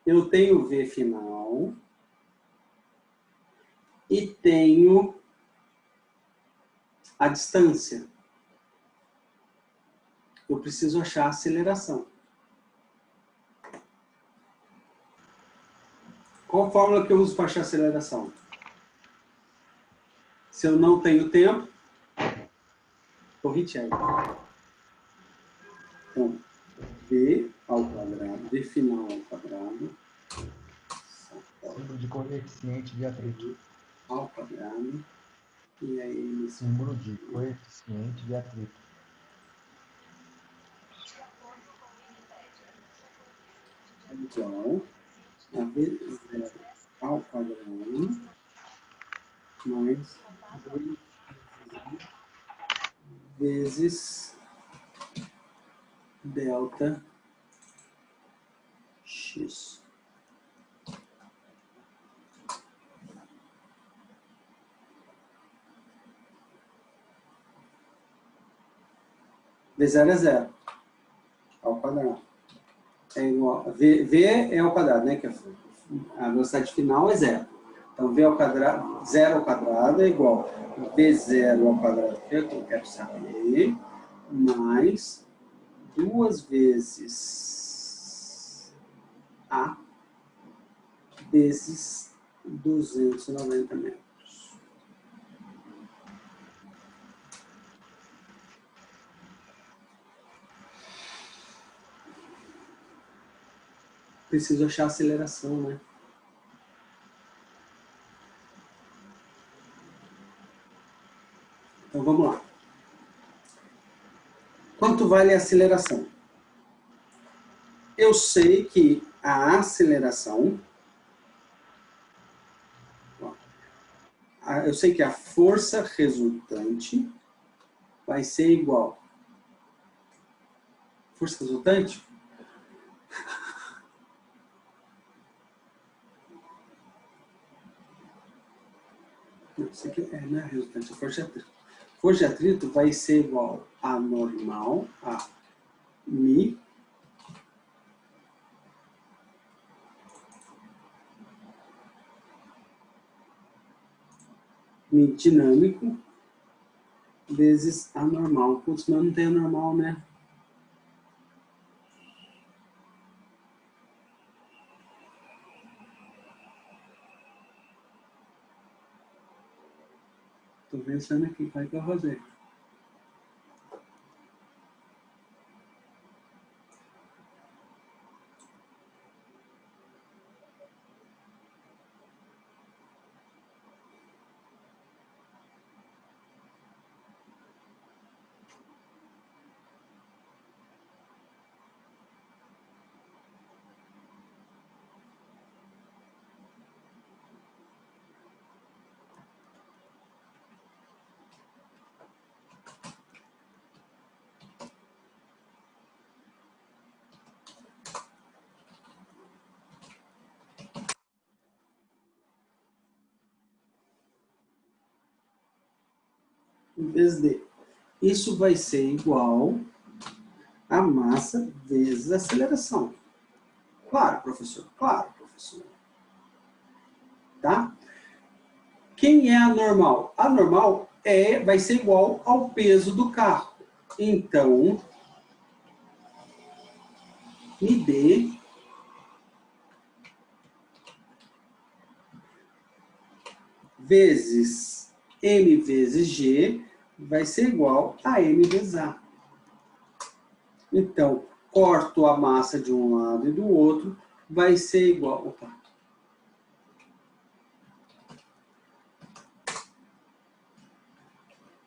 Speaker 1: Eu tenho o V final. E tenho a distância. Eu preciso achar a aceleração. Qual a fórmula que eu uso para achar a aceleração? Se eu não tenho tempo, corrige aí. Então, V ao quadrado, V final ao quadrado,
Speaker 6: Símbolo de coeficiente de atrito.
Speaker 1: ao quadrado, e aí...
Speaker 6: Símbolo de coeficiente de atrito.
Speaker 1: Igual a V0 ao quadrado, mais V vezes delta x. V0 é 0 ao quadrado. É igual, V é ao quadrado, né? Que a velocidade final é 0. Então, V ao quadrado, 0 ao quadrado é igual a V0 ao quadrado, que é o que eu quero saber, mais 2 vezes A vezes 290 metros. Preciso achar a aceleração, né? Então, vamos lá. Quanto vale a aceleração? Eu sei que a aceleração... Eu sei que a força resultante vai ser igual. Força resultante? Não, isso aqui não é resultante, é força de atrito. Força de atrito vai ser igual a normal, a mi, dinâmico, vezes a normal. Putz, mas não tem a normal, né? Estou pensando aqui, como é que eu vou fazer? vezes D. Isso vai ser igual a massa vezes a aceleração. Claro, professor. Claro, professor. Tá? Quem é a normal? A normal vai ser igual ao peso do carro. Então, me dê vezes M vezes G vai ser igual a M vezes A. Então, corto a massa de um lado e do outro, vai ser igual... Opa.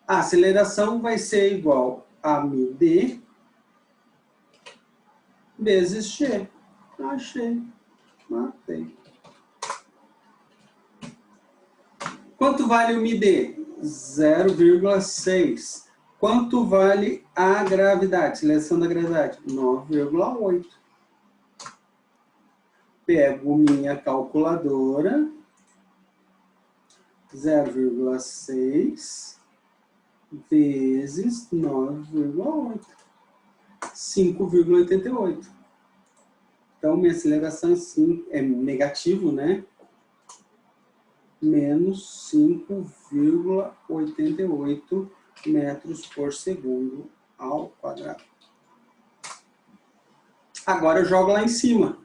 Speaker 1: A aceleração vai ser igual a μd vezes G. Achei. Matei. Quanto vale o μd? 0,6. Quanto vale a gravidade? Aceleração da gravidade? 9,8. Pego minha calculadora. 0,6 vezes 9,8. 5,88. Então, minha aceleração é negativo, né? Menos 5,88 metros por segundo ao quadrado. Agora eu jogo lá em cima.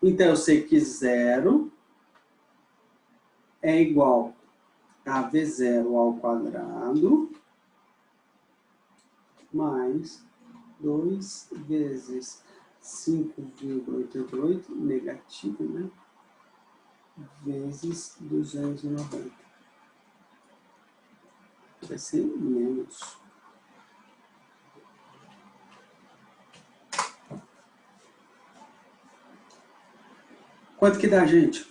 Speaker 1: Então, eu sei que 0 é igual a V0 ao quadrado mais 2 vezes 5,88, negativo, né? Vezes 290. Vai ser menos. Quanto que dá, gente?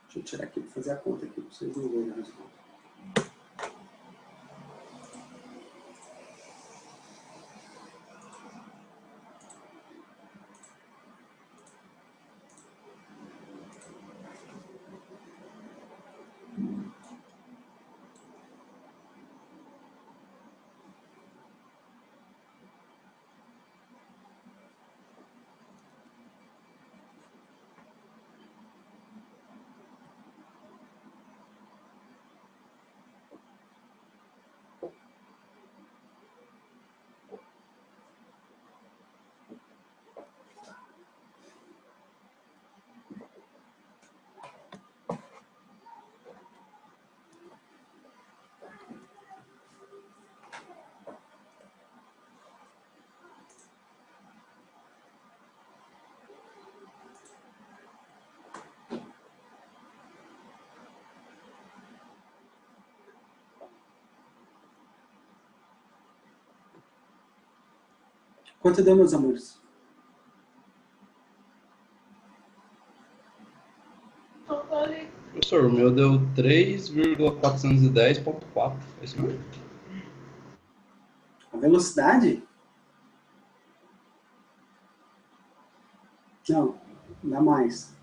Speaker 1: Deixa eu tirar aqui para fazer a conta aqui, para vocês não verem a resposta. Quanto deu, meus amores?
Speaker 3: Professor, o meu deu 3,410,4. É isso mesmo?
Speaker 1: A velocidade? Não, dá mais.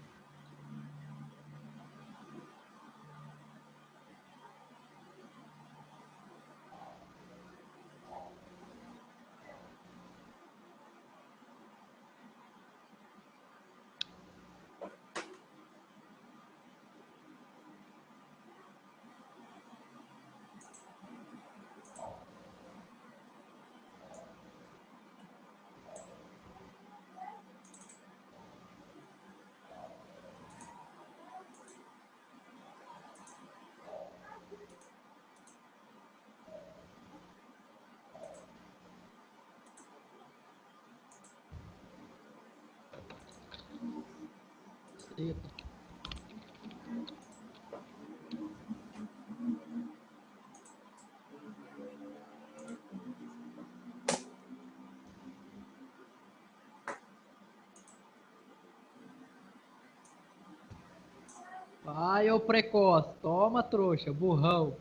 Speaker 4: Vai, ô precoce. Toma, trouxa, burrão.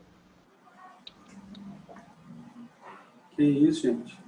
Speaker 1: Que isso, gente?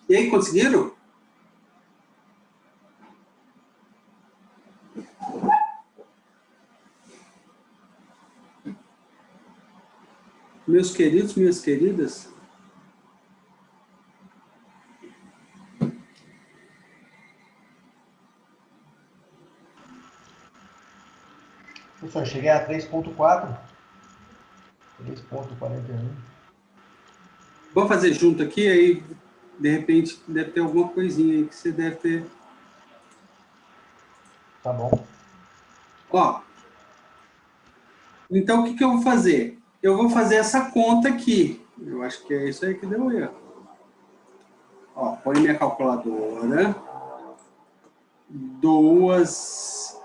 Speaker 1: E aí, conseguiram? Meus queridos, minhas queridas?
Speaker 6: Professor, cheguei a 3.4. 3.41.
Speaker 1: Vamos fazer junto aqui, aí de repente deve ter alguma coisinha aí que você deve ter.
Speaker 6: Tá bom.
Speaker 1: Ó, então o que que eu vou fazer? Eu vou fazer essa conta aqui. Eu acho que é isso aí que deu erro. Ó, põe minha calculadora. 2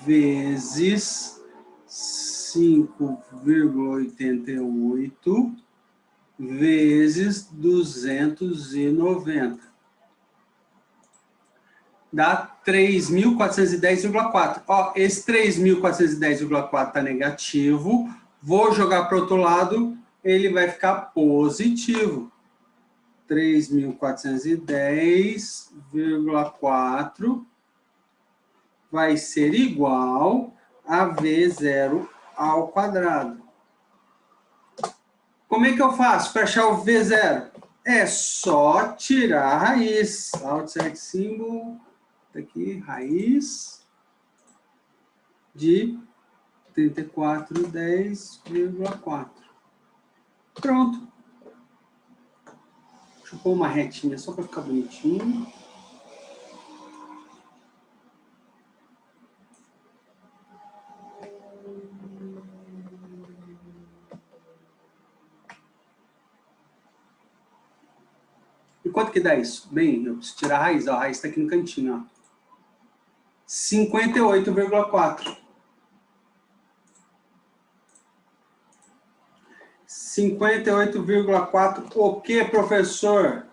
Speaker 1: vezes 5,88 vezes 290. Dá 3.410,4. Ó, esse 3.410,4 está negativo. Vou jogar para o outro lado, ele vai ficar positivo. 3.410,4 vai ser igual a V0 ao quadrado. Como é que eu faço para achar o V0? É só tirar a raiz. Outside symbol, tá aqui, raiz de 3410,4. Pronto. Deixa eu pôr uma retinha só para ficar bonitinho. E quanto que dá isso? Bem, eu preciso tirar a raiz. Ó, a raiz está aqui no cantinho. 58,4. 58,4 o que, professor?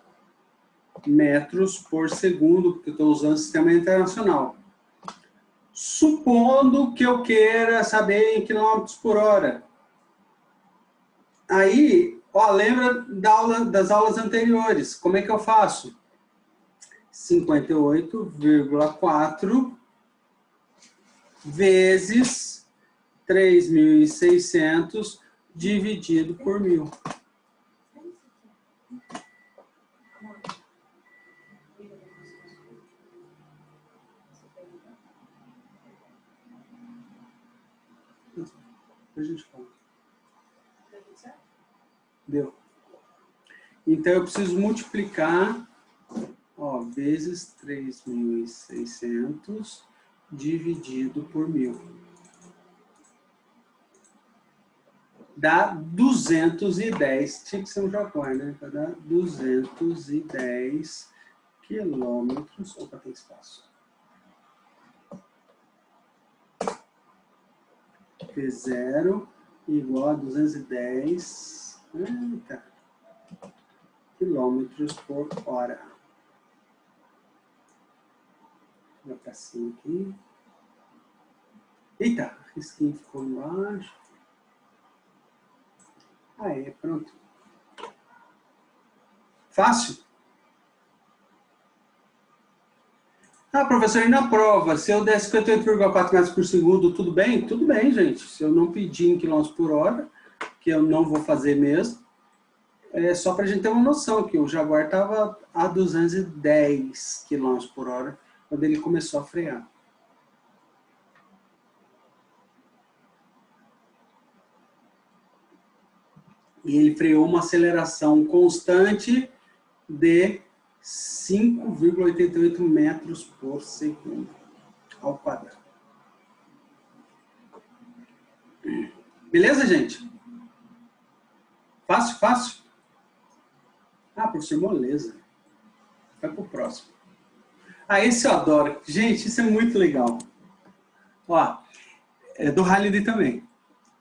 Speaker 1: Metros por segundo, porque eu estou usando o sistema internacional. Supondo que eu queira saber em quilômetros por hora. Aí, ó, lembra das aulas anteriores. Como é que eu faço? 58,4 vezes 3.600 dividido por 1.000. A gente fala. Deu. Então, eu preciso multiplicar, ó, vezes 3.600 dividido por 1.000. Dá 210, tinha que ser um Japão, né? Dá 210 quilômetros. Opa, tem espaço. P0 igual a 210 quilômetros por hora. Vai pra cima aqui. Eita, risquinho ficou embaixo. Aí, pronto. Fácil? Ah, professor, e na prova, se eu der 58,4 metros por segundo, tudo bem? Tudo bem, gente. Se eu não pedir em quilômetros por hora, que eu não vou fazer mesmo, é só para a gente ter uma noção que o Jaguar estava a 210 quilômetros por hora quando ele começou a frear. E ele freou uma aceleração constante de 5,88 metros por segundo ao quadrado. Beleza, gente? Fácil, fácil? Ah, professor, moleza. Vai pro próximo. Ah, esse eu adoro. Gente, isso é muito legal. Ó, é do Halliday também.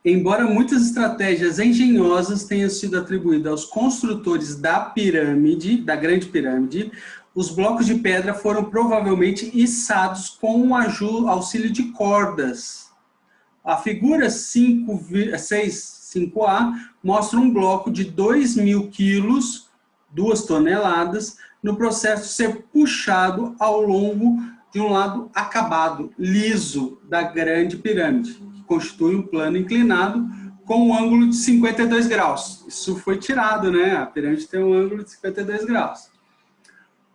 Speaker 1: Embora muitas estratégias engenhosas tenham sido atribuídas aos construtores da pirâmide, da Grande Pirâmide, os blocos de pedra foram provavelmente içados com o auxílio de cordas. A figura 5A mostra um bloco de 2.000 quilos, 2 toneladas, no processo de ser puxado ao longo de um lado acabado, liso, da Grande Pirâmide, que constitui um plano inclinado com um ângulo de 52 graus. Isso foi tirado, né? A pirâmide tem um ângulo de 52 graus.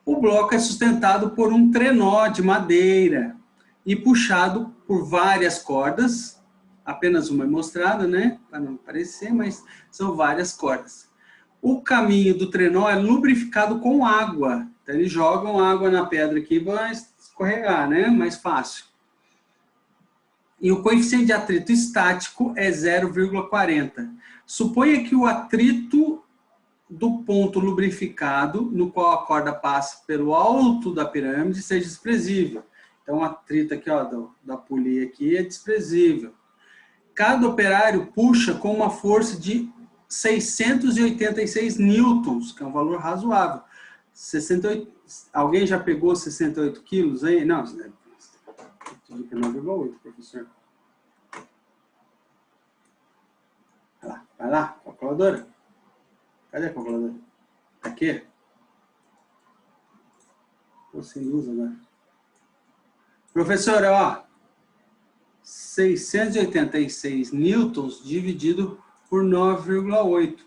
Speaker 1: O bloco é sustentado por um trenó de madeira e puxado por várias cordas, apenas uma é mostrada, né? Para não parecer, mas são várias cordas. O caminho do trenó é lubrificado com água. Então, eles jogam água na pedra aqui para escorregar, né? Mais fácil. E o coeficiente de atrito estático é 0,40. Suponha que o atrito do ponto lubrificado, no qual a corda passa pelo alto da pirâmide, seja desprezível. Então, o atrito aqui, ó, da polia aqui é desprezível. Cada operário puxa com uma força de 686 newtons, que é um valor razoável. 68, alguém já pegou 68 quilos aí? Não, 9,8, professor. Vai lá, calculadora. Cadê a calculadora? Aqui? Estou sem luz agora. Professor, ó. 686 newtons dividido por 9,8.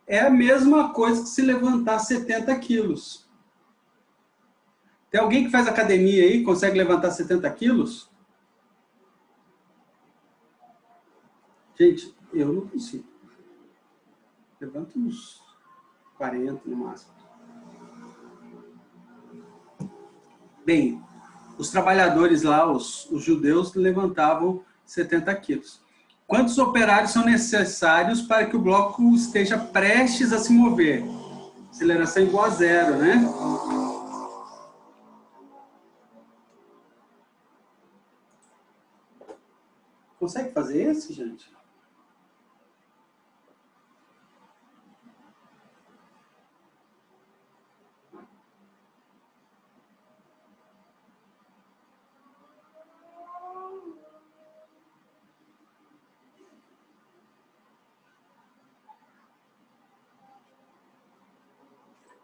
Speaker 1: É a mesma coisa que se levantar 70 quilos. Tem alguém que faz academia aí, consegue levantar 70 quilos? Gente, eu não consigo. Levanto uns 40 no máximo. Bem, os trabalhadores lá, os judeus, levantavam 70 quilos. Quantos operários são necessários para que o bloco esteja prestes a se mover? Aceleração igual a 0, né? Consegue fazer esse, gente?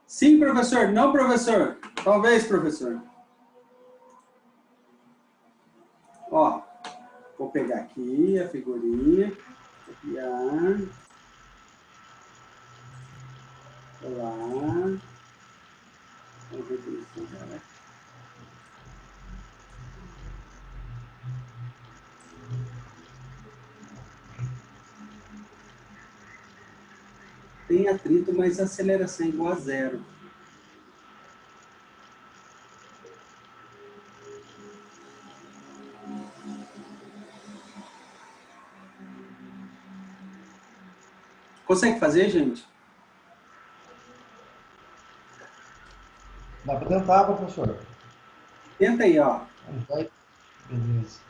Speaker 1: Sim, professor. Não, professor. Talvez, professor. Ó, vou pegar aqui a figurinha. Copiar. Olá. Vamos ver como isso vai. Tem atrito, mas a aceleração é igual a 0. Consegue fazer, gente?
Speaker 6: Dá para tentar, professor.
Speaker 1: Tenta aí, ó.
Speaker 6: Beleza.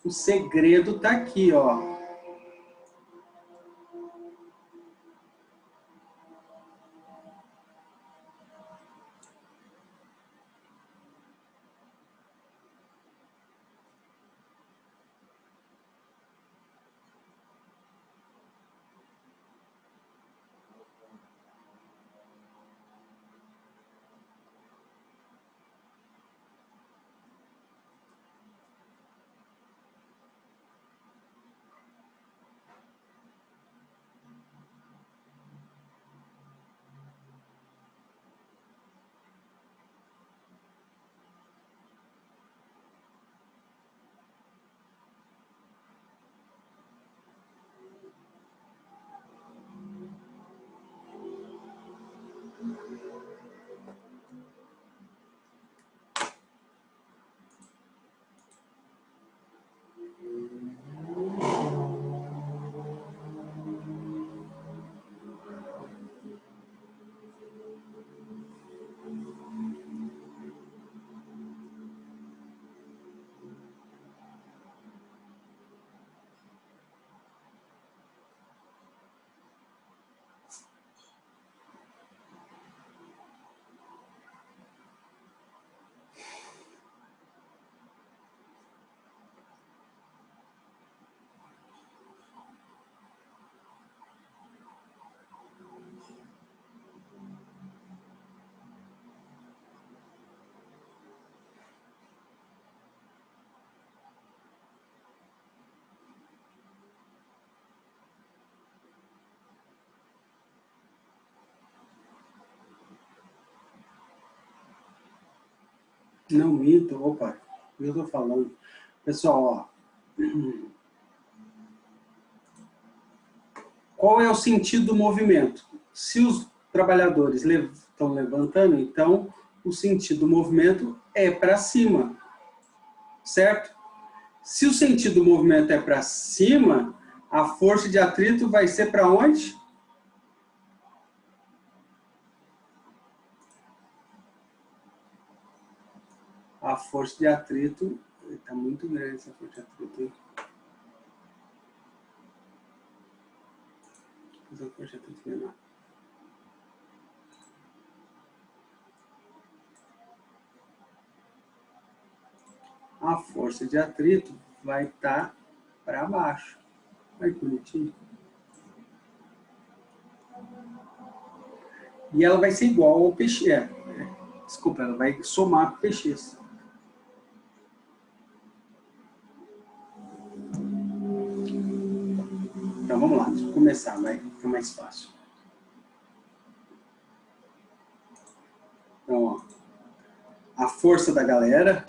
Speaker 1: O segredo tá aqui, ó. Não minto, opa, eu estou falando. Pessoal, ó. Qual é o sentido do movimento? Se os trabalhadores estão levantando, então o sentido do movimento é para cima, certo? Se o sentido do movimento é para cima, a força de atrito vai ser para onde? A força de atrito, está muito grande essa força de atrito, hein? Vou fazer uma força de atrito menor. A força de atrito vai estar para baixo. Olha que bonitinho. E ela vai ser igual ao px. Desculpa, ela vai somar com o px. Então vamos lá, deixa eu começar, vai ficar mais fácil. Então, ó, a força da galera,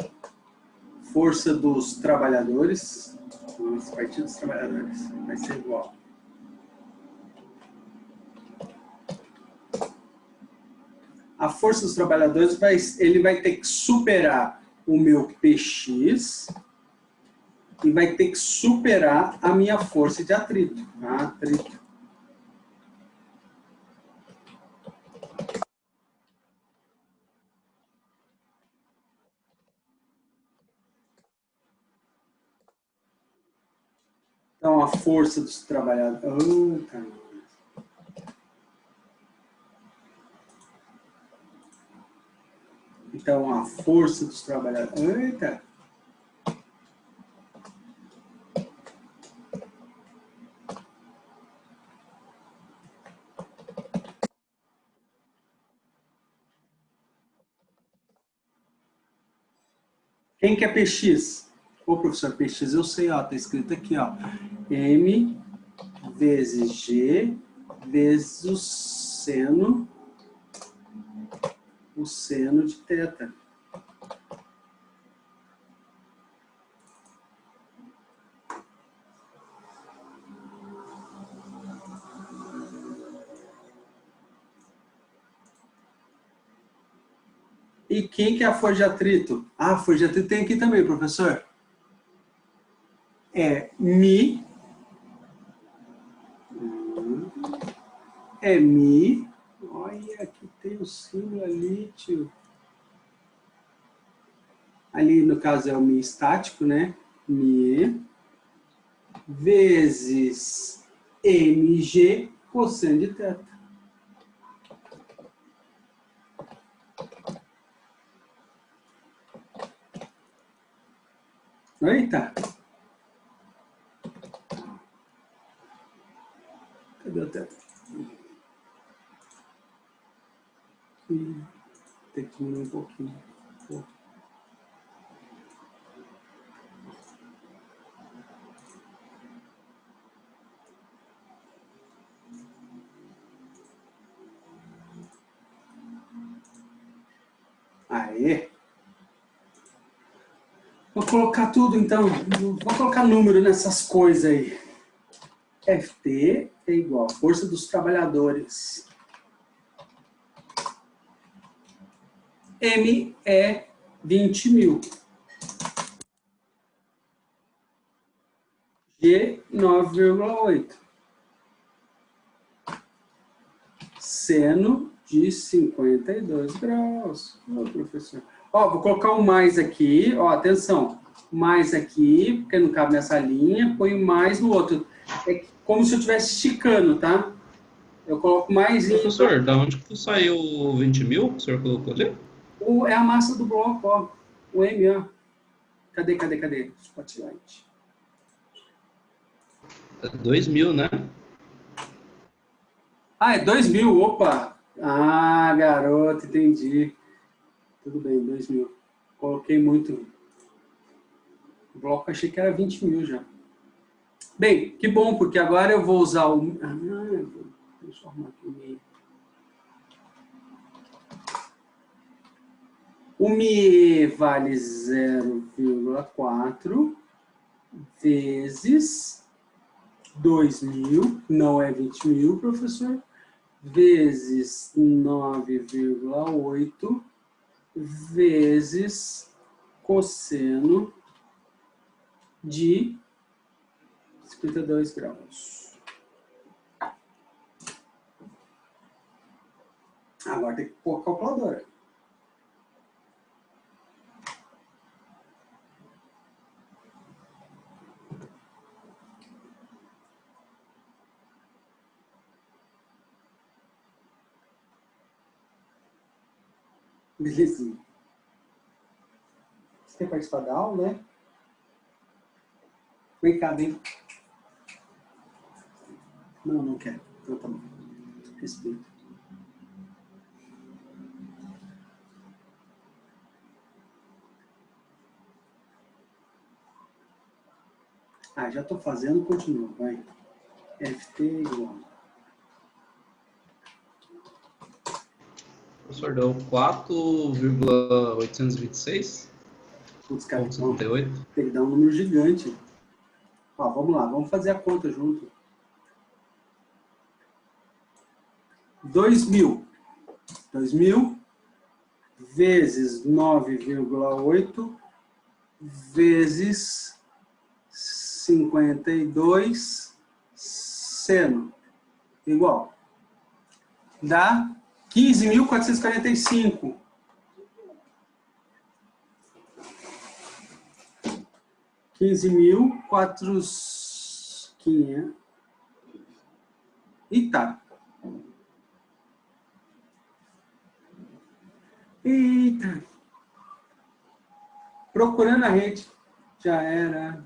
Speaker 1: força dos trabalhadores, os partidos dos trabalhadores, vai ser igual. A força dos trabalhadores, ele vai ter que superar o meu px e vai ter que superar a minha força de atrito. Atrito. Então, a força dos trabalhadores... Então, a força dos trabalhadores... Eita! Quem que é px? Ô, professor, px eu sei, ó, tá escrito aqui, ó. M vezes G vezes o seno de θ. E quem que é a força de atrito? Ah, a força de atrito tem aqui também, professor. É Mi. É Mi. Olha, aqui tem o símbolo ali, tio. Ali, no caso, é o Mi estático, né? Mi. vezes mg cosseno de θ. Eita! Cadê o θ? Tem que diminuir um pouquinho. Aê! Vou colocar tudo, então. Vou colocar número nessas coisas aí. FT é igual a força dos trabalhadores. M é 20.000. G, 9,8. Seno de 52 graus. Ô, professor. Ó, vou colocar um mais aqui. Ó, atenção. Mais aqui, porque não cabe nessa linha. Põe mais no outro. É como se eu estivesse esticando, tá? Eu coloco mais em...
Speaker 3: Professor, da onde que saiu o 20.000 que o senhor colocou ali?
Speaker 1: É a massa do bloco, ó. O M, ó. Cadê? Spotlight.
Speaker 3: É 2.000, né?
Speaker 1: Ah, é 2.000, opa! Ah, garoto, entendi. Tudo bem, 2.000. Coloquei muito. O bloco achei que era 20.000 já. Bem, que bom, porque agora eu vou usar o... eu vou transformar aqui o Mi. O Mi vale 0,4 vezes 2.000, não é 20.000, professor, vezes 9,8 vezes cosseno de 52 graus. Agora tem que pôr a calculadora. Belezinha. Você quer participar da aula, né? Vem cá, vem. Não quero. Então tá bom. Respeito. Ah, já tô fazendo, continua, vai. FT igual.
Speaker 3: Professor, deu 4,826.
Speaker 1: Putz, cara,
Speaker 3: Ponto 58.
Speaker 1: tem que dar um número gigante. Ó, vamos lá, vamos fazer a conta junto. 2.000 vezes 9,8 vezes 52 seno igual. Dá 15.445. E tá. Eita. Procurando a rede. Já era.